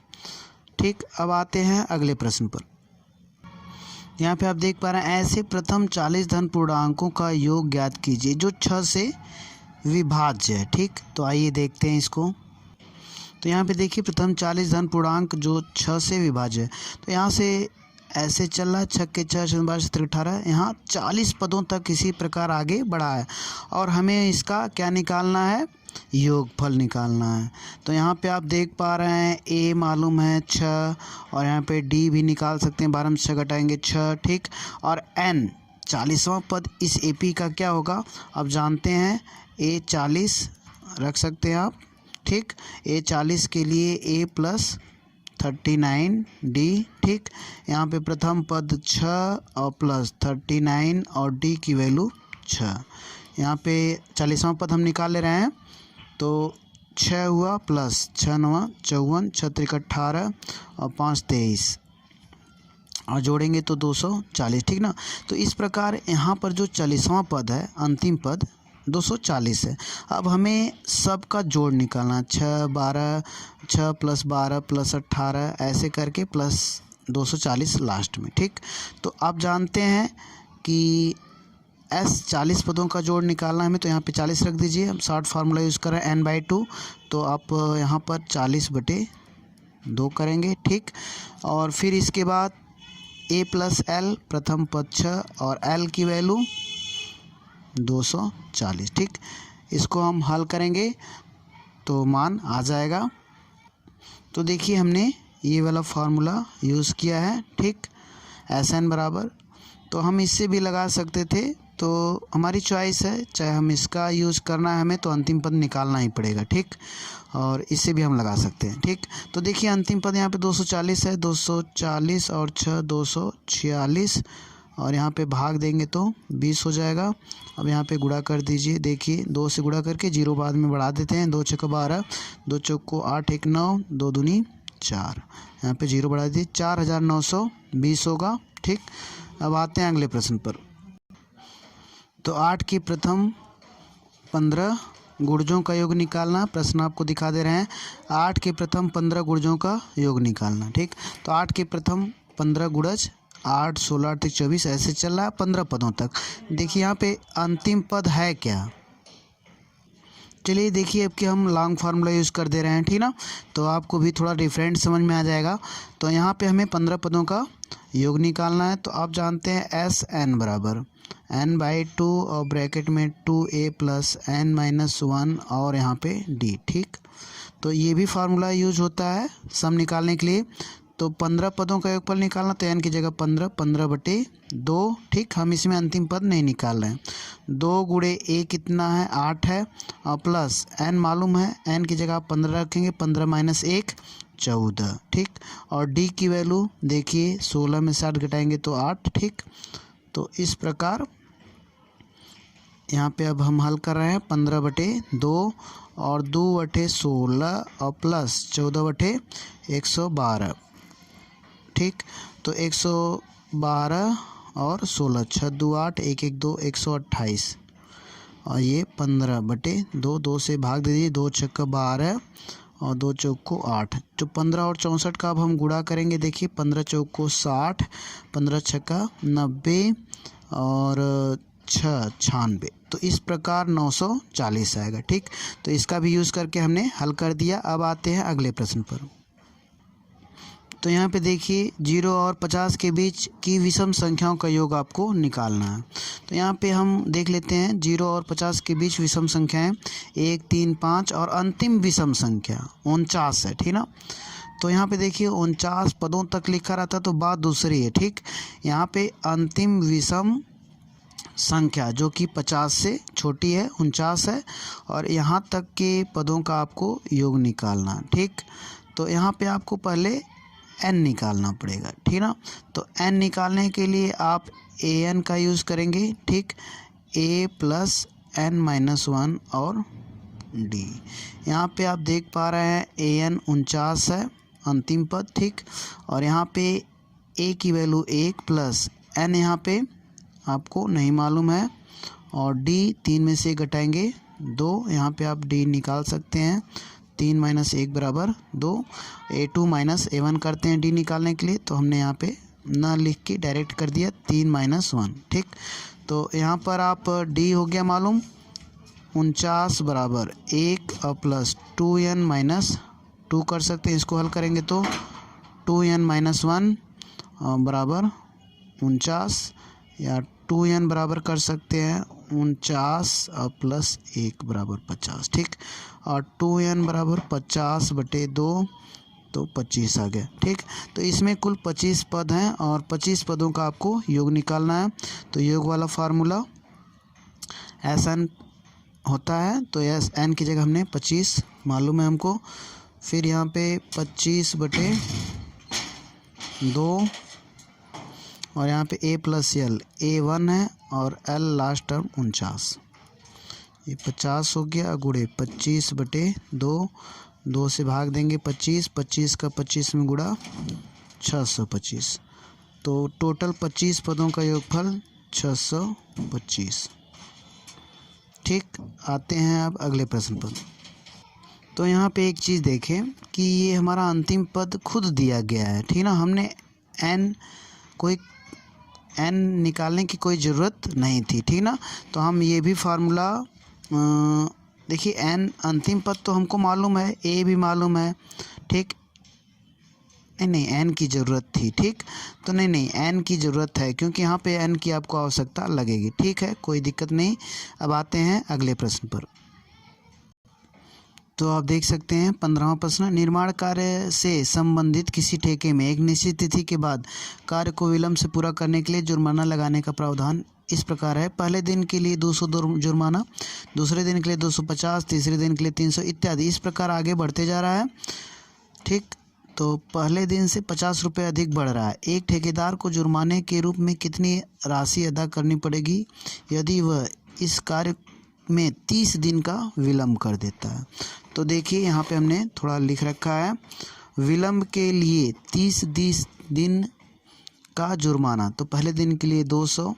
[SPEAKER 1] ठीक, अब आते हैं अगले प्रश्न पर। यहाँ पे आप देख पा रहे हैं ऐसे प्रथम 40 धन पूर्णांकों का योग ज्ञात कीजिए जो 6 से विभाज्य है। ठीक, तो आइए देखते हैं इसको। तो यहाँ पे देखिए प्रथम 40 धन पूर्णांक जो 6 से विभाज्य है, तो यहाँ से ऐसे चल रहा है 6 के 6 12 17 18, यहाँ 40 पदों तक इसी प्रकार आगे बढ़ा है, और हमें इसका क्या निकालना है, योगफल निकालना है। तो यहाँ पे आप देख पा रहे हैं A मालूम है 6, और यहाँ पे D भी निकाल सकते हैं, 12 में 6 घटाएंगे 6। ठीक, और N 40वां पद इस AP का क्या होगा, अब जानते हैं A 40 रख सकते हैं आप। ठीक, A 40 के लिए A प्लस 39D। ठीक, यहाँ पे प्रथम पद 6 और प्लस 39 और D की वैल्यू 6। यहाँ पे 40वां पद हम निकाल ले रहे हैं तो 6 हुआ प्लस 6 9 54, 6 3 18 और 5 23, और जोड़ेंगे तो 240। ठीक ना, तो इस प्रकार यहाँ पर जो 40वां पद है अंतिम पद 240 है। अब हमें सब का जोड़ निकालना, 6 प्लस 12 प्लस 18 ऐसे करके प्लस 240 लास्ट में। ठीक, तो आप जानते हैं कि 40 पदों का जोड़ निकालना है हमें, तो यहाँ पे 40 रख दीजिए। हम शॉर्ट फार्मूला यूज़ कर रहे हैं n/2, तो आप यहाँ पर 40/2 करेंगे। ठीक, और फिर इसके बाद a प्लस l प्रथम पद 6 और l की वैल्यू 240। ठीक, इसको हम हल करेंगे तो मान आ जाएगा। तो देखिए हमने ये वाला फार्मूला यूज़ किया है। ठीक, Sn बराबर, तो हम इससे भी लगा सकते थे, तो हमारी चॉइस है, चाहे हम इसका यूज़ करना है हमें तो अंतिम पद निकालना ही पड़ेगा। ठीक, और इससे भी हम लगा सकते हैं। ठीक, तो देखिए अंतिम पद यहाँ पे 240 है, 240 और 6 246, और यहाँ पे भाग देंगे तो 20 हो जाएगा। अब यहाँ पे गुणा कर दीजिए, देखिए 2 से गुणा करके 0 बाद में बढ़ा देते हैं। 2 छक्का 12, 2 चौको 8, 1 9, 2 दूनी 4, यहाँ पे 0 बढ़ा दीजिए, 4920 होगा। ठीक, अब आते हैं अगले प्रश्न पर। तो 8 की प्रथम 15 गुणजों का योग निकालना, प्रश्न आपको दिखा दे रहे हैं। 8 के प्रथम 15 गुणजों का योग निकालना। ठीक, तो 8 के प्रथम 15 गुणज 8 16 8 24 ऐसे चल रहा है 15 पदों तक। देखिए यहाँ पे अंतिम पद है क्या, चलिए देखिए अब कि हम लॉन्ग फार्मूला यूज़ कर दे रहे हैं। ठीक ना, तो आपको भी थोड़ा डिफरेंट समझ में आ जाएगा। तो यहाँ पे हमें 15 पदों का योग निकालना है, तो आप जानते हैं Sn बराबर n/2 और ब्रैकेट में 2a प्लस n-1 और यहाँ पे d। ठीक, तो ये भी फार्मूला यूज होता है सम निकालने के लिए। तो 15 पदों का योगफल निकालना, तो n की जगह 15/2। ठीक, हम इसमें अंतिम पद नहीं निकाल रहे हैं। 2 गुणे a कितना है, 8 है, और प्लस n मालूम है, n की जगह आप 15 रखेंगे, 15 - 1 14। ठीक, और d की वैल्यू देखिए 16 में 60 घटाएंगे तो 8। ठीक, तो इस प्रकार यहाँ पे अब हम हल कर रहे हैं 15/2 और 2/16 और प्लस 14/112। ठीक, तो 112 और 16 6 2 8 1 1 2 128, और ये 15/2, 2 से भाग दे दीजिए, 2 छक्का 12 और 2 चौको 8। तो 15 और 64 का अब हम गुणा करेंगे। देखिए 15 चौको 60, 15 छक्का 90 और 6 96, तो इस प्रकार 940 आएगा। ठीक, तो इसका भी यूज़ करके हमने हल कर दिया। अब आते हैं अगले प्रश्न पर। तो यहाँ पे देखिए 0 और 50 के बीच की विषम संख्याओं का योग आपको निकालना है। तो यहाँ पे हम देख लेते हैं 0 और 50 के बीच विषम संख्याएं 1 3 5 और अंतिम विषम संख्या 49 है। ठीक ना, तो यहाँ पे देखिए 49 पदों तक लिखा रहता तो बात दूसरी है। ठीक, यहाँ पे अंतिम विषम संख्या जो कि 50 से छोटी है 49 है, और यहाँ तक के पदों का आपको योग निकालना। ठीक, तो यहाँ पे आपको पहले n निकालना पड़ेगा। ठीक ना, तो n निकालने के लिए आप an का यूज़ करेंगे। ठीक, a प्लस n-1 और d। यहाँ पे आप देख पा रहे हैं an 49 है अंतिम पद। ठीक, और यहाँ पे a की वैल्यू 1 प्लस n यहाँ पे आपको नहीं मालूम है, और d 3 में से घटाएंगे 2, यहाँ पे आप d निकाल सकते हैं। 3 - 1 बराबर 2, a2 - a1 करते हैं d निकालने के लिए, तो हमने यहाँ पे ना लिख के डायरेक्ट कर दिया 3 - 1। ठीक, तो यहाँ पर आप d हो गया मालूम 49 बराबर 1 और प्लस 2n - 2 कर सकते हैं। इसको हल करेंगे तो 2n - 1 बराबर 49, या 2n बराबर कर सकते हैं 49 और प्लस 1 बराबर 50। ठीक, और 2n बराबर 50/2, तो 25 आ गया। ठीक, तो इसमें कुल 25 पद हैं और 25 पदों का आपको योग निकालना है। तो योग वाला फार्मूला Sn होता है, तो n की जगह हमने 25 मालूम है हमको, फिर यहाँ पे 25/2, और यहाँ पे a प्लस l a1 है और l लास्ट टर्म 49, ये 50 हो गया गुणे 25/2, 2 से भाग देंगे 25, 25 का 25 में गुणा 625, तो टोटल 25 पदों का योगफल 625। ठीक, आते हैं अब अगले प्रश्न पर। तो यहाँ पे एक चीज़ देखें कि ये हमारा अंतिम पद खुद दिया गया है, ठीक ना। हमने एन निकालने की कोई ज़रूरत नहीं थी, ठीक ना। तो हम ये भी फार्मूला देखिए, एन अंतिम पद तो हमको मालूम है, ए भी मालूम है, ठीक। नहीं, एन की ज़रूरत थी, ठीक। तो नहीं, एन की ज़रूरत है क्योंकि यहाँ पे एन की आपको आवश्यकता लगेगी, ठीक है, कोई दिक्कत नहीं। अब आते हैं अगले प्रश्न पर। तो आप देख सकते हैं 15वां प्रश्न, निर्माण कार्य से संबंधित किसी ठेके में एक निश्चित तिथि के बाद कार्य को विलंब से पूरा करने के लिए जुर्माना लगाने का प्रावधान इस प्रकार है। पहले दिन के लिए 200 जुर्माना, दूसरे दिन के लिए 250, तीसरे दिन के लिए 300 इत्यादि, इस प्रकार आगे बढ़ते जा रहा है, ठीक। तो पहले दिन से 50 रुपये अधिक बढ़ रहा है। एक ठेकेदार को जुर्माने के रूप में कितनी राशि अदा करनी पड़ेगी यदि वह इस कार्य में 30 दिन का विलंब कर देता है। तो देखिए यहाँ पे हमने थोड़ा लिख रखा है, विलंब के लिए 30 दिन का जुर्माना। तो पहले दिन के लिए 200,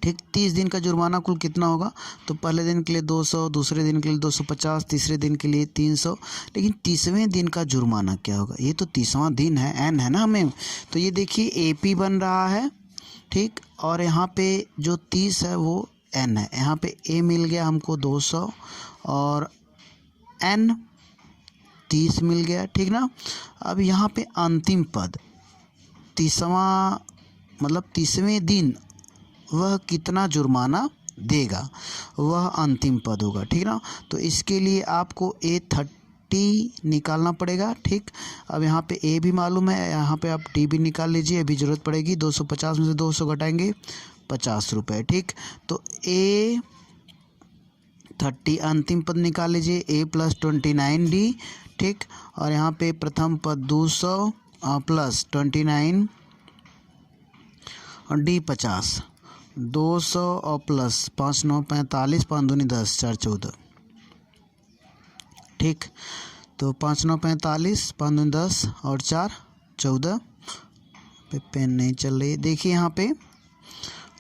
[SPEAKER 1] ठीक। 30 दिन का जुर्माना कुल कितना होगा? तो पहले दिन के लिए 200, दूसरे दिन के लिए 250, तीसरे दिन के लिए 300। लेकिन 30वें दिन का जुर्माना क्या होगा? ये तो 30वां दिन है, एन है ना हमें। तो ये देखिए AP बन रहा है, ठीक। और यहाँ पे जो 30 है वो एन है। यहाँ पे ए मिल गया हमको 200 और एन 30 मिल गया, ठीक ना। अब यहाँ पे अंतिम पद 30वां, मतलब 30वें दिन वह कितना जुर्माना देगा, वह अंतिम पद होगा, ठीक ना। तो इसके लिए आपको A30 निकालना पड़ेगा, ठीक। अब यहाँ पे ए भी मालूम है, यहाँ पे आप डी भी निकाल लीजिए, अभी ज़रूरत पड़ेगी। 250 में से 200 घटाएंगे 50 रुपये, ठीक। तो A30 अंतिम पद निकाल लीजिए, A + 29D, ठीक। और यहाँ पे प्रथम पद 200 + 29 और D 50, 200 और प्लस 5 9 45, 5 दूनी 10, 4 14, ठीक। तो 5 9 45, 5 दूनी 10 और 4 14 पे पेन नहीं चल रही। देखिए यहाँ पे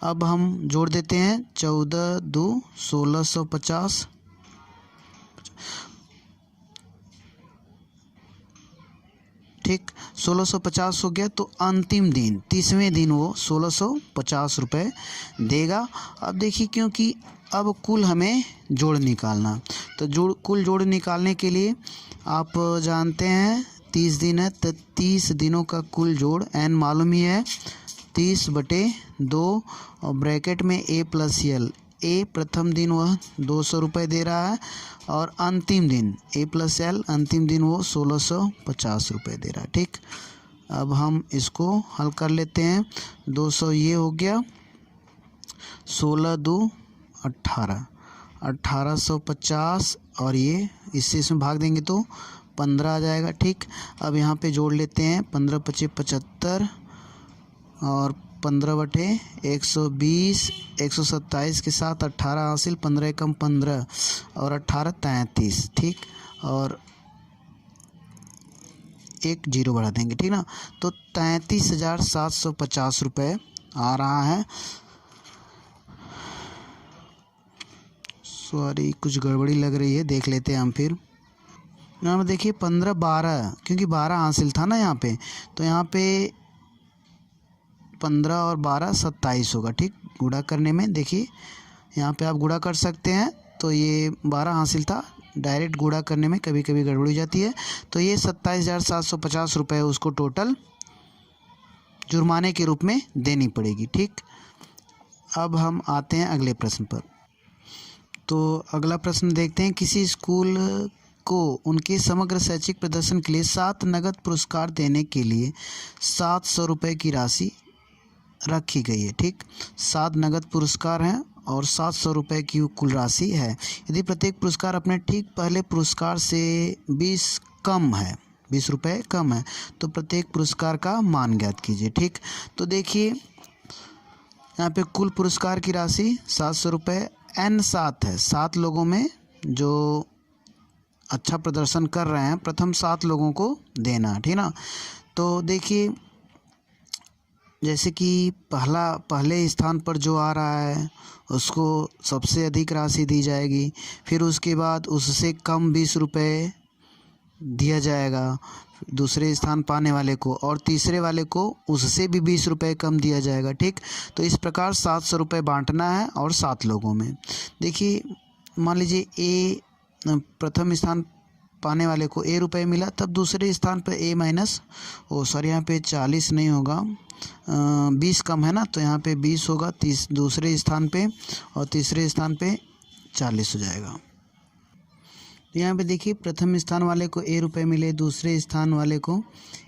[SPEAKER 1] अब हम जोड़ देते हैं, 14 2 1650, ठीक। 1650 हो गया। तो अंतिम दिन 30वें दिन वो 1650 रुपये देगा। अब देखिए, क्योंकि अब कुल हमें जोड़ निकालना, तो कुल जोड़ निकालने के लिए आप जानते हैं 30 दिन है, तो 30 दिनों का कुल जोड़ n मालूम ही है, 30/2 और ब्रैकेट में A + L। ए प्रथम दिन वह 200 रुपये दे रहा है और अंतिम दिन A + L अंतिम दिन वो 1650 रुपये दे रहा है, ठीक। अब हम इसको हल कर लेते हैं। 200 ये हो गया, 16 2 18, 1850 और ये इससे इसमें भाग देंगे तो 15 आ जाएगा, ठीक। अब यहाँ पे जोड़ लेते हैं, 15 25 75 और 15/120, 127 के साथ 18 हासिल, 15 कम 15 और 18 33, ठीक। और एक जीरो बढ़ा देंगे, ठीक ना। तो 33,750 रुपये आ रहा है। सॉरी, कुछ गड़बड़ी लग रही है, देख लेते हैं हम फिर। यहाँ पे देखिए 15 12, क्योंकि 12 हासिल था ना यहाँ पे, तो यहाँ पे 15 और 12 27 होगा, ठीक। गुणा करने में देखिए यहाँ पे आप गुणा कर सकते हैं, तो ये 12 हासिल था, डायरेक्ट गुणा करने में कभी कभी गड़बड़ हो जाती है। तो ये 27,750 रुपये उसको टोटल जुर्माने के रूप में देनी पड़ेगी, ठीक। अब हम आते हैं अगले प्रश्न पर। तो अगला प्रश्न देखते हैं, किसी स्कूल को उनके समग्र शैक्षिक प्रदर्शन के लिए 7 नगद पुरस्कार देने के लिए 700 रुपये की राशि रखी गई है, ठीक। 7 नगद पुरस्कार हैं और 700 रुपये की कुल राशि है। यदि प्रत्येक पुरस्कार अपने ठीक पहले पुरस्कार से 20 रुपये कम है तो प्रत्येक पुरस्कार का मान ज्ञात कीजिए, ठीक। तो देखिए यहाँ पे कुल पुरस्कार की राशि 700 रुपये, n 7 है, 7 लोगों में जो अच्छा प्रदर्शन कर रहे हैं प्रथम 7 लोगों को देना, ठीक ना। तो देखिए जैसे कि पहले स्थान पर जो आ रहा है उसको सबसे अधिक राशि दी जाएगी, फिर उसके बाद उससे कम 20 रुपये दिया जाएगा दूसरे स्थान पाने वाले को, और तीसरे वाले को उससे भी 20 रुपये कम दिया जाएगा। ठीक, तो इस प्रकार 700 रुपये बांटना है और 7 लोगों में। देखिए मान लीजिए ए प्रथम स्थान पाने वाले को ए रुपये मिला, तब दूसरे स्थान पर ए माइनस यहाँ पे 40 नहीं होगा, 20 कम है ना, तो यहाँ पे 20 होगा दूसरे स्थान पे, और तीसरे स्थान पे 40 हो जाएगा। तो यहाँ पे देखिए प्रथम स्थान वाले को ए रुपये मिले, दूसरे स्थान वाले को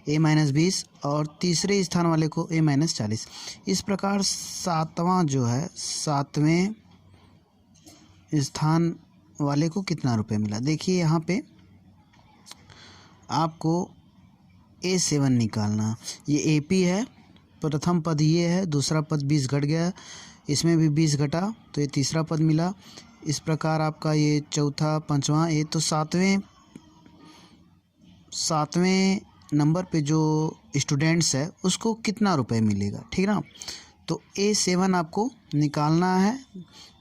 [SPEAKER 1] ए माइनस 20 और तीसरे स्थान वाले को ए माइनस 40। इस प्रकार सातवें स्थान वाले को कितना रुपये मिला। देखिए यहाँ पे आपको A7 निकालना, ये AP है, प्रथम पद ये है, दूसरा पद 20 घट गया, इसमें भी 20 घटा तो ये तीसरा पद मिला। इस प्रकार आपका ये चौथा पांचवा, ये तो सातवें नंबर पे जो स्टूडेंट्स है उसको कितना रुपए मिलेगा, ठीक ना। तो A7 आपको निकालना है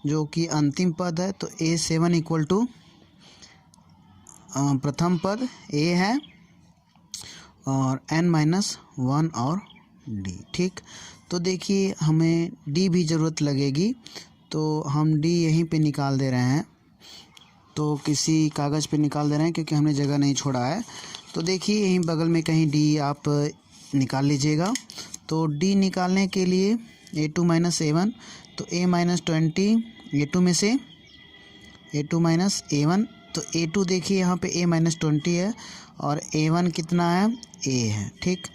[SPEAKER 1] जो कि अंतिम पद है। तो A7 इक्वल टू प्रथम पद A है और n-1 और D। ठीक, तो देखिए हमें D भी ज़रूरत लगेगी, तो हम D यहीं पे निकाल दे रहे हैं, तो किसी कागज़ पे निकाल दे रहे हैं क्योंकि हमने जगह नहीं छोड़ा है। तो देखिए यहीं बगल में कहीं D आप निकाल लीजिएगा। तो D निकालने के लिए A2 माइनस A1, तो A माइनस 20 A2 में से A2 माइनस A1, तो A2 देखिए यहाँ पे A माइनस 20 है और A1 कितना है, A है। ठीक,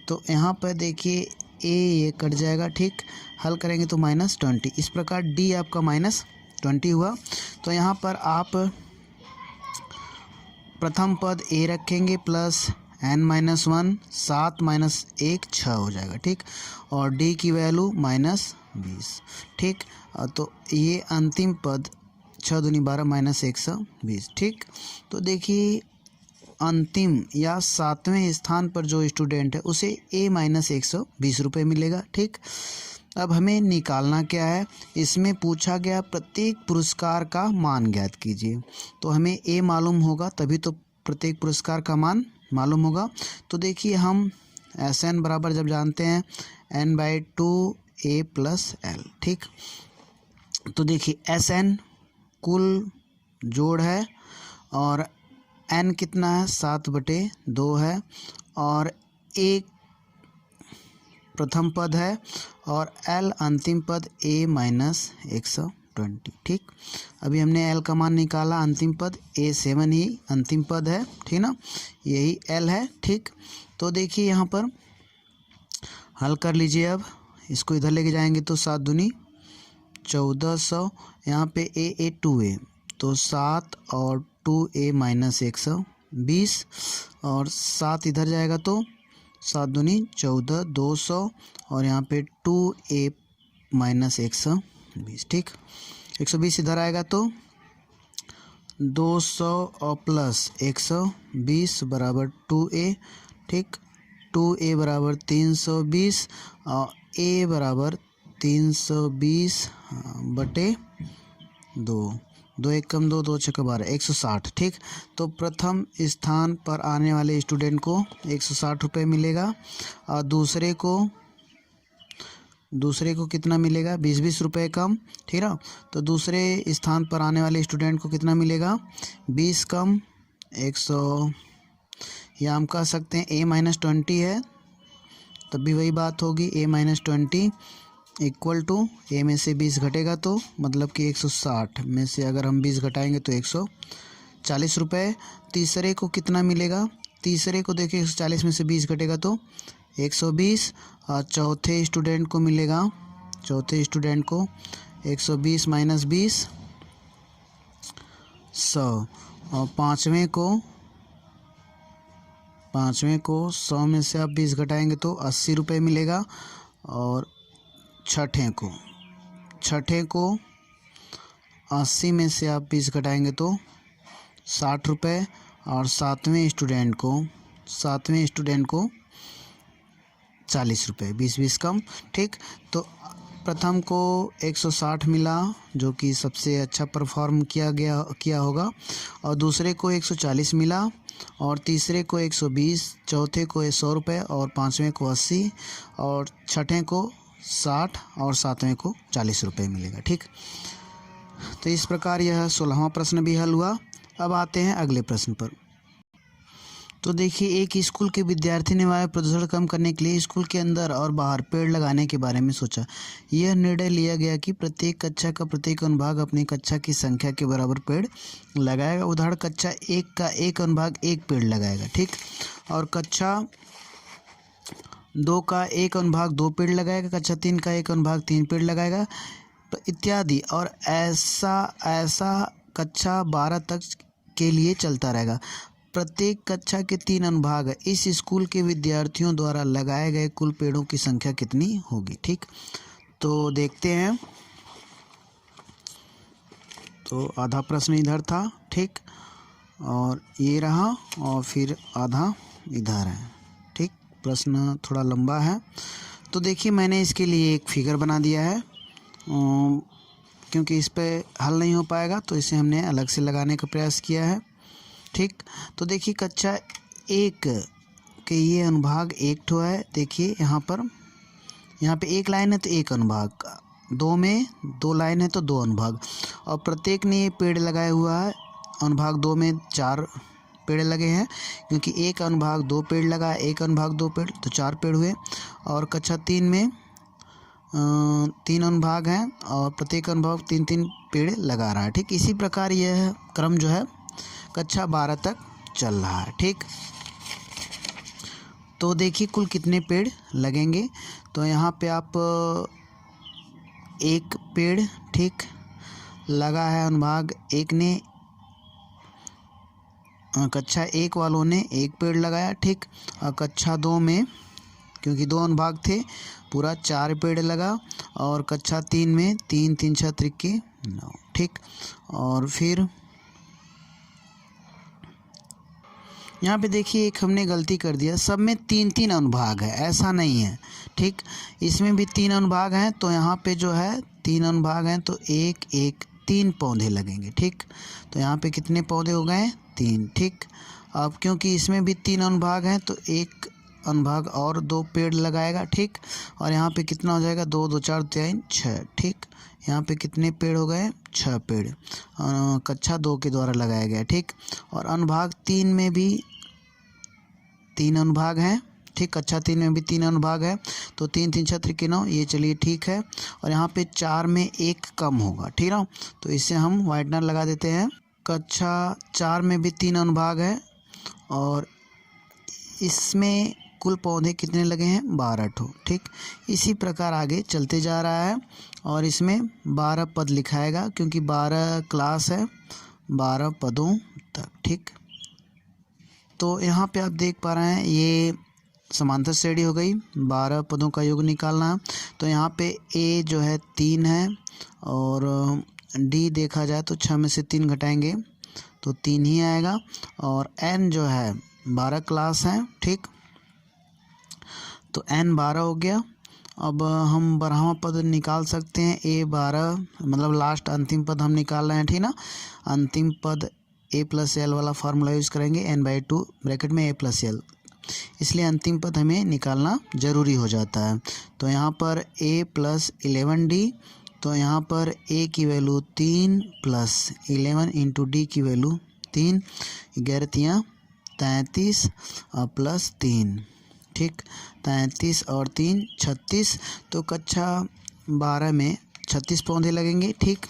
[SPEAKER 1] तो यहाँ पर देखिए A ये कट जाएगा, ठीक, हल करेंगे तो माइनस 20। इस प्रकार D आपका माइनस 20 हुआ। तो यहाँ पर आप प्रथम पद A रखेंगे प्लस n-1, 7 माइनस 1 6 हो जाएगा। ठीक, और D की वैल्यू माइनस 20। ठीक, तो ये अंतिम पद 6 दूनी 12 माइनस 120। ठीक, तो देखिए अंतिम या सातवें स्थान पर जो स्टूडेंट है उसे A माइनस 120 रुपये मिलेगा। ठीक, अब हमें निकालना क्या है, इसमें पूछा गया प्रत्येक पुरस्कार का मान ज्ञात कीजिए। तो हमें A मालूम होगा तभी तो प्रत्येक पुरस्कार का मान मालूम होगा। तो देखिए हम Sn बराबर जब जानते हैं n/2 A प्लस L। ठीक, तो देखिए Sn कुल जोड़ है और n कितना है, 7/2 है, और A प्रथम पद है और L अंतिम पद A माइनस 120। ठीक, अभी हमने L का मान निकाला, अंतिम पद A7 ही अंतिम पद है, ठीक ना, यही L है। ठीक, तो देखिए यहाँ पर हल कर लीजिए। अब इसको इधर लेके जाएंगे तो 7 दूनी 1400, यहाँ पे A 2A, तो 7 और 2A माइनस 120, और 7 इधर जाएगा तो 7 दूनी 14 200, और यहाँ पे 2A माइनस 120। ठीक, 120 इधर आएगा तो 200 और प्लस 120 बराबर 2A। ठीक, 2A बराबर 320 और A बराबर 320 बटे 2, 2 1 कम 2, 2 6 12, 160। ठीक, तो प्रथम स्थान पर आने वाले स्टूडेंट को 160 रुपये मिलेगा, और दूसरे को कितना मिलेगा, 20 रुपये कम। ठीक है, तो दूसरे स्थान पर आने वाले स्टूडेंट को कितना मिलेगा, 20 कम 100, या हम कह सकते हैं A माइनस 20 है तब भी वही बात होगी, A minus 20 equal to A में से 20 घटेगा तो मतलब कि 160 में से अगर हम 20 घटाएंगे तो 140 रुपये। तीसरे को कितना मिलेगा, तीसरे को देखिए 140 में से 20 घटेगा तो 120, और चौथे स्टूडेंट को मिलेगा, चौथे स्टूडेंट को 120 माइनस 20 100, और पाँचवें को 100 में से आप 20 घटाएंगे तो 80 रुपये मिलेगा, और छठे को 80 में से आप 20 घटाएंगे तो 60 रुपये, और सातवें स्टूडेंट को 40 रुपये, 20-20 कम। ठीक, तो प्रथम को 160 मिला जो कि सबसे अच्छा परफॉर्म किया होगा, और दूसरे को 140 मिला, और तीसरे को 120, चौथे को 100 रुपये, और पाँचवें को 80, और छठे को 60, और सातवें को 40 रुपये मिलेगा। ठीक, तो इस प्रकार यह 16वां प्रश्न भी हल हुआ। अब आते हैं अगले प्रश्न पर। तो देखिए, एक स्कूल के विद्यार्थी ने वायु प्रदूषण कम करने के लिए स्कूल के अंदर और बाहर पेड़ लगाने के बारे में सोचा। यह निर्णय लिया गया कि प्रत्येक कक्षा का प्रत्येक अनुभाग अपनी कक्षा की संख्या के बराबर पेड़ लगाएगा। उदाहरण, कक्षा 1 का एक अनुभाग 1 पेड़ लगाएगा। ठीक, और कक्षा 2 का एक अनुभाग 2 पेड़ लगाएगा, कक्षा 3 का एक अनुभाग 3 पेड़ लगाएगा, इत्यादि। और ऐसा कक्षा 12 तक के लिए चलता रहेगा। प्रत्येक कक्षा के 3 अनुभाग इस स्कूल के विद्यार्थियों द्वारा लगाए गए कुल पेड़ों की संख्या कितनी होगी। ठीक, तो देखते हैं। तो आधा प्रश्न इधर था। ठीक, और ये रहा, और फिर आधा इधर है। ठीक, प्रश्न थोड़ा लंबा है। तो देखिए, मैंने इसके लिए एक फिगर बना दिया है, क्योंकि इस पे हल नहीं हो पाएगा तो इसे हमने अलग से लगाने का प्रयास किया है। ठीक, तो देखिए, कक्षा 1 के ये अनुभाग 1 ठो है। देखिए यहाँ पे 1 लाइन है तो 1 अनुभाग, 2 में 2 लाइन है तो 2 अनुभाग, और प्रत्येक ने ये पेड़ लगाया हुआ है। अनुभाग 2 में 4 पेड़ लगे हैं, क्योंकि 1 अनुभाग 2 पेड़ लगा, 1 अनुभाग 2 पेड़, तो 4 पेड़ हुए। और कक्षा 3 में 3 अनुभाग हैं, और प्रत्येक अनुभाग 3-3 पेड़ लगा रहा है। ठीक, इसी प्रकार यह क्रम जो है कक्षा 12 तक चल रहा है। ठीक, तो देखिए कुल कितने पेड़ लगेंगे। तो यहाँ पे आप 1 पेड़, ठीक, लगा है अनुभाग 1 ने, कक्षा 1 वालों ने 1 पेड़ लगाया। ठीक, और कक्षा 2 में, क्योंकि 2 अनुभाग थे, पूरा 4 पेड़ लगा, और कक्षा 3 में 3 3 6 त्रिके 9। ठीक, और फिर यहाँ पे देखिए एक हमने गलती कर दिया, सब में 3-3 अनुभाग है, ऐसा नहीं है। ठीक, इसमें भी 3 अनुभाग हैं, तो यहाँ पे जो है 3 अनुभाग हैं तो 3 पौधे लगेंगे। ठीक, तो यहाँ पे कितने पौधे हो गए? 3। ठीक, अब क्योंकि इसमें भी 3 अनुभाग हैं तो 1 अनुभाग और 2 पेड़ लगाएगा। ठीक, और यहाँ पे कितना हो जाएगा? 2 2 4 3 6। ठीक, यहाँ पे कितने पेड़ हो गए? 6 पेड़ कक्षा 2 के द्वारा लगाया गया। ठीक, और अनुभाग 3 में भी 3 अनुभाग हैं। ठीक, कक्षा 3 में भी 3 अनुभाग है, तो 3 3 6 त्रिके 9, ये चलिए ठीक है। और यहाँ पे 4 में 1 कम होगा। ठीक ना, तो इससे हम वाइटनर लगा देते हैं। कक्षा 4 में भी 3 अनुभाग है, और इसमें कुल पौधे कितने लगे हैं? 12 ठो। ठीक, इसी प्रकार आगे चलते जा रहा है, और इसमें 12 पद लिखाएगा, क्योंकि 12 क्लास है, 12 पदों तक। ठीक, तो यहाँ पे आप देख पा रहे हैं ये समांतर श्रेणी हो गई, 12 पदों का योग निकालना है। तो यहाँ पे ए जो है 3 है, और डी देखा जाए तो 6 में से 3 घटाएंगे तो 3 ही आएगा, और एन जो है 12 क्लास है। ठीक, तो एन 12 हो गया। अब हम 12वां पद निकाल सकते हैं, ए 12, मतलब लास्ट अंतिम पद हम निकाल रहे हैं। ठीक ना, अंतिम पद a + l वाला फार्मूला यूज़ करेंगे, n/2 ब्रैकेट में a + l, इसलिए अंतिम पद हमें निकालना ज़रूरी हो जाता है। तो यहाँ पर a + 11d, तो यहाँ पर a की वैल्यू 3 + 11 × d की वैल्यू 3, 11 × 33 + 3। ठीक, 33 और 3 36, तो कक्षा 12 में 36 पौधे लगेंगे। ठीक,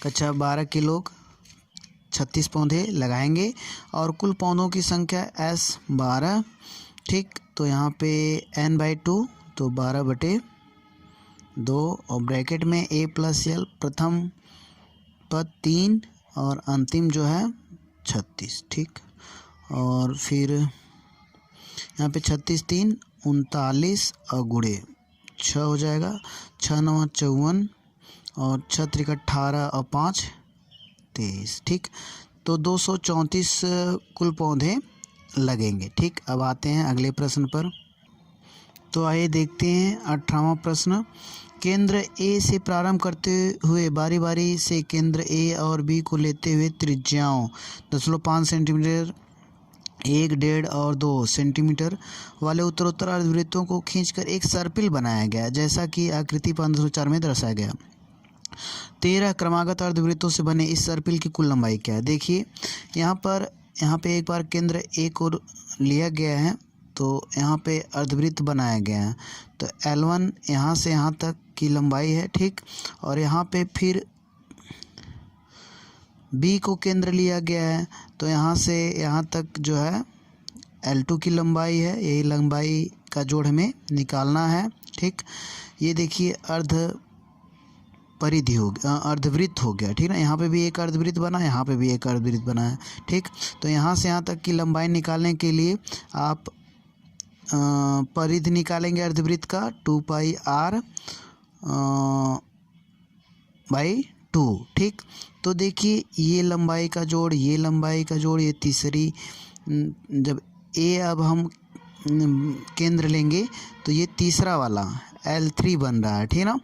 [SPEAKER 1] कक्षा 12 के लोग 36 पौधे लगाएंगे, और कुल पौधों की संख्या S12। ठीक, तो यहाँ पे n/2, तो 12/2, और ब्रैकेट में a + l, प्रथम पद 3 और अंतिम जो है 36। ठीक, और फिर यहाँ पे 36 3 39, और गुणे 6 हो जाएगा, 6 9 54, और 6 3 18, और 5 23। ठीक, तो 234 कुल पौधे लगेंगे। ठीक, अब आते हैं अगले प्रश्न पर। तो आइए देखते हैं 18वां प्रश्न। केंद्र ए से प्रारंभ करते हुए बारी बारी से केंद्र ए और बी को लेते हुए त्रिज्याओं 0.5 सेंटीमीटर, 1, 1.5 और 2 सेंटीमीटर वाले उत्तरोत्तर अर्धवृत्तों को खींचकर एक सर्पिल बनाया गया, जैसा कि आकृति 5.4 में दर्शाया गया। 13 क्रमागत अर्धवृत्तों से बने इस सर्पिल की कुल लंबाई क्या है। देखिए यहाँ पे एक बार केंद्र ए को लिया गया है, तो यहाँ पे अर्धवृत्त बनाया गया है। तो L1 यहाँ से यहाँ तक की लंबाई है, ठीक। और यहाँ पे फिर B को केंद्र लिया गया है, तो यहाँ से यहाँ तक जो है L2 की लंबाई है। यही लंबाई का जोड़ हमें निकालना है, ठीक। ये देखिए परिधि हो गया, अर्धवृत्त हो गया, ठीक ना। यहाँ पे भी एक अर्धवृत्त बना, यहाँ पे भी एक अर्धवृत्त बना है, ठीक। तो यहाँ से यहाँ तक की लंबाई निकालने के लिए आप परिधि निकालेंगे अर्धवृत्त का 2πr/2, ठीक। तो देखिए ये लंबाई का जोड़, ये लंबाई का जोड़, ये तीसरी, जब ए अब हम केंद्र लेंगे तो ये तीसरा वाला L3 बन रहा है, ठीक ना।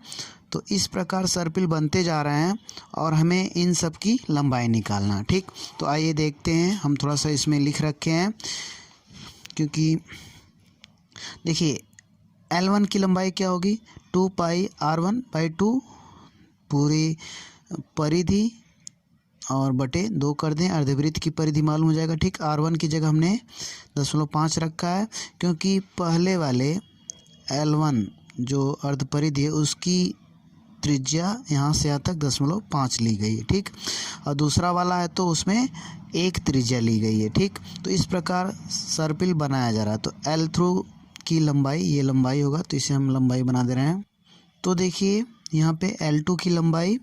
[SPEAKER 1] तो इस प्रकार सर्पिल बनते जा रहे हैं और हमें इन सब की लंबाई निकालना, ठीक। तो आइए देखते हैं, हम थोड़ा सा इसमें लिख रखे हैं, क्योंकि देखिए L1 की लंबाई क्या होगी 2πr1/2 पूरी परिधि और बटे 2 कर दें, अर्धवृत्त की परिधि मालूम हो जाएगा, ठीक। R1 की जगह हमने 0.5 रखा है, क्योंकि पहले वाले L1 जो अर्ध परिधि है उसकी त्रिज्या यहाँ से यहाँ तक 0.5 ली गई है, ठीक। और दूसरा वाला है तो उसमें 1 त्रिज्या ली गई है, ठीक। तो इस प्रकार सर्पिल बनाया जा रहा है। तो L3 की लंबाई ये लंबाई होगा, तो इसे हम लंबाई बना दे रहे हैं। तो देखिए यहाँ पे L2 की लंबाई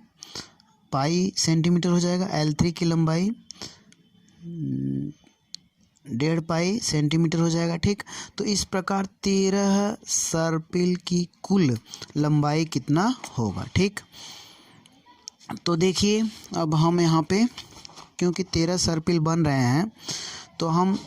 [SPEAKER 1] पाई सेंटीमीटर हो जाएगा, L3 की लंबाई 1.5 पाई सेंटीमीटर हो जाएगा, ठीक। तो इस प्रकार 13 सर्पिल की कुल लंबाई कितना होगा, ठीक। तो देखिए अब हम यहाँ पे क्योंकि 13 सर्पिल बन रहे हैं, तो हम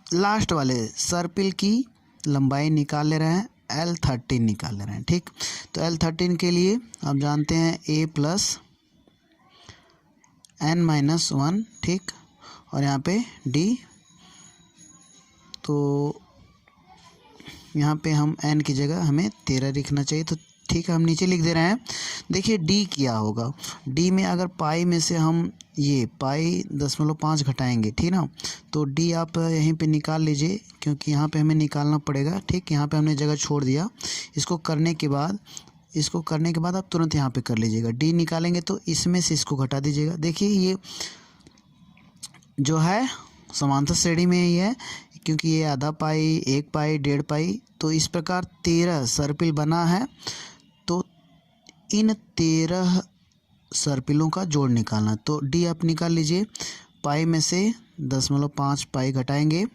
[SPEAKER 1] लास्ट वाले सर्पिल की लंबाई निकाल ले रहे हैं, L13 निकाल ले रहे हैं, ठीक। तो L13 के लिए आप जानते हैं A + n-1, ठीक। और यहाँ पे D, तो यहाँ पे हम n की जगह हमें 13 लिखना चाहिए, तो ठीक है हम नीचे लिख दे रहे हैं। देखिए D क्या होगा, D में अगर पाई में से हम ये पाई 0.5 घटाएंगे, ठीक ना, तो D आप यहीं पे निकाल लीजिए, क्योंकि यहाँ पे हमें निकालना पड़ेगा, ठीक। यहाँ पे हमने जगह छोड़ दिया। इसको करने के बाद आप तुरंत यहाँ पे कर लीजिएगा। D निकालेंगे तो इसमें से इसको घटा दीजिएगा। देखिए ये जो है समांतर श्रेणी में ही है, क्योंकि ये आधा पाई, 1 पाई, 1.5 पाई। तो इस प्रकार 13 सर्पिल बना है, तो इन 13 सर्पिलों का जोड़ निकालना। तो D आप निकाल लीजिए, पाई में से 0.5 पाई घटाएंगे,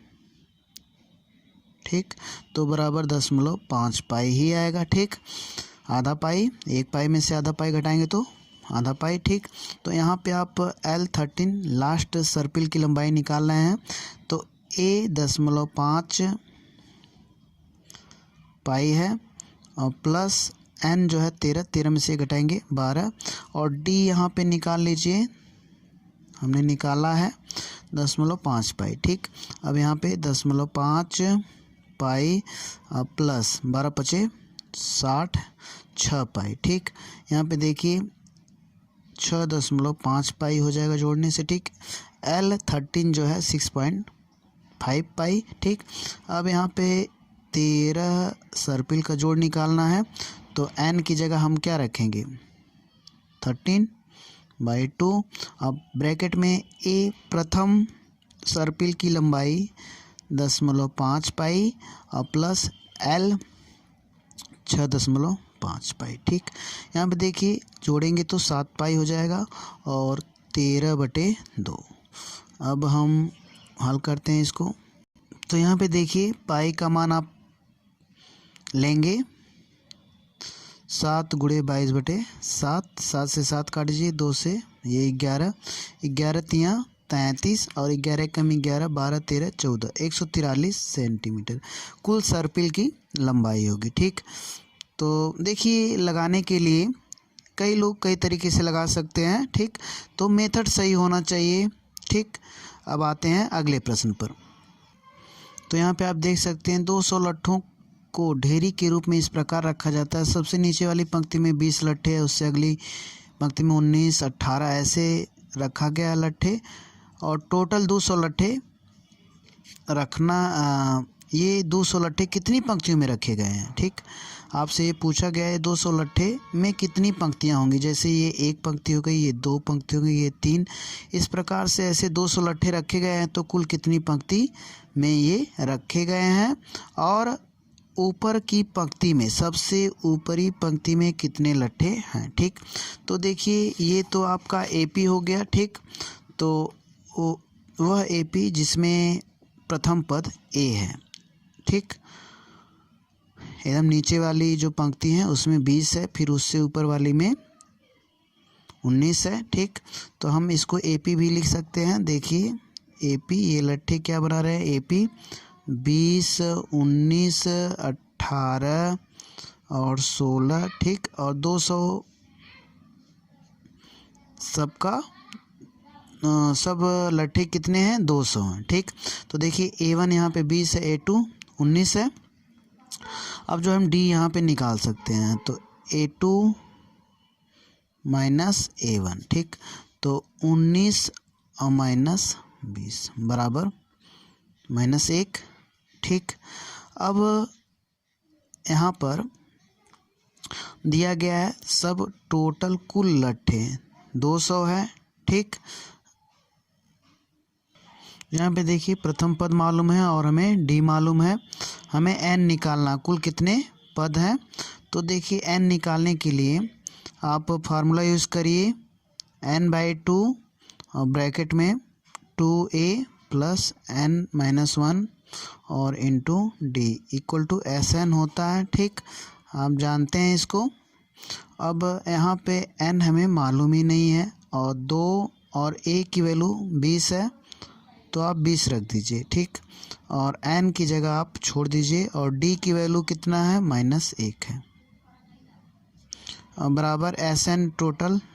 [SPEAKER 1] ठीक। तो बराबर 0.5 पाई ही आएगा, ठीक। आधा पाई, 1 पाई में से आधा पाई घटाएंगे तो आधा पाई, ठीक। तो यहाँ पे आप L13 लास्ट सर्पिल की लंबाई निकाल रहे हैं, तो A 0.5 पाई है और प्लस n जो है 13 में से घटाएंगे 12, और D यहाँ पे निकाल लीजिए, हमने निकाला है 0.5 पाई, ठीक। अब यहाँ पे 0.5 पाई प्लस 12 × 5 = 6 पाई, ठीक। यहाँ पे देखिए 6.5 पाई हो जाएगा जोड़ने से, ठीक। L13 जो है 6.5 पाई, ठीक। अब यहाँ पे 13 सर्पिल का जोड़ निकालना है, तो n की जगह हम क्या रखेंगे 13/2। अब ब्रैकेट में A प्रथम सर्पिल की लंबाई 0.5 पाई और प्लस L 6.5 पाई, ठीक। यहाँ पे देखिए जोड़ेंगे तो 7 पाई हो जाएगा और 13/2। अब हम हल करते हैं इसको। तो यहाँ पे देखिए पाई का मान आप लेंगे 7 × 22/7, 7 से 7 काट दीजिए, 2 से ये 11, 11 × 3 = 33 और 11 कम 11 12 13 14 143 सेंटीमीटर कुल सर्पिल की लंबाई होगी। ठीक, तो देखिए लगाने के लिए कई लोग कई तरीके से लगा सकते हैं। ठीक, तो मेथड सही होना चाहिए। ठीक, अब आते हैं अगले प्रश्न पर। तो यहाँ पे आप देख सकते हैं 200 लट्ठों को ढेरी के रूप में इस प्रकार रखा जाता है। सबसे नीचे वाली पंक्ति में 20 लट्ठे है, उससे अगली पंक्ति में 19 18 ऐसे रखा गया है लट्ठे, और टोटल 200 लट्ठे रखना। ये 200 लट्ठे कितनी पंक्तियों में रखे गए हैं। ठीक, आपसे ये पूछा गया है 200 लट्ठे में कितनी पंक्तियां होंगी। जैसे ये एक पंक्ति हो गई, ये दो पंक्ति हो गई, ये तीन, इस प्रकार से ऐसे 200 लट्ठे रखे गए हैं। तो कुल कितनी पंक्ति में ये रखे गए हैं, और ऊपर की पंक्ति में सबसे ऊपरी पंक्ति में कितने लट्ठे हैं। ठीक, तो देखिए ये तो आपका एपी हो गया। ठीक, तो वह एपी जिसमें प्रथम पद ए है। ठीक, एकदम नीचे वाली जो पंक्ति है उसमें 20 है, फिर उससे ऊपर वाली में 19 है। ठीक, तो हम इसको एपी भी लिख सकते हैं। देखिए एपी, ये लट्ठे क्या बना रहे हैं, एपी 20 19 18 और 16। ठीक, और 200 सबका सब लट्ठे कितने हैं, 200 हैं। ठीक, तो देखिए A1 यहाँ पे 20 है, A2 19 है। अब जो हम D यहाँ पे निकाल सकते हैं, तो A2 माइनस A1। ठीक, तो 19 और माइनस 20 बराबर -1। ठीक, अब यहाँ पर दिया गया है सब टोटल कुल लट्ठे 200 है। ठीक, यहाँ पे देखिए प्रथम पद मालूम है और हमें डी मालूम है, हमें एन निकालना, कुल कितने पद हैं। तो देखिए एन निकालने के लिए आप फार्मूला यूज़ करिए, n/2 और ब्रैकेट में 2a प्लस n-1 और into d equal to SN होता है। ठीक, आप जानते हैं इसको। अब यहाँ पे n हमें मालूम ही नहीं है, और 2 और a की वैल्यू 20 है, तो आप 20 रख दीजिए। ठीक, और n की जगह आप छोड़ दीजिए, और d की वैल्यू कितना है, -1 है, बराबर SN टोटल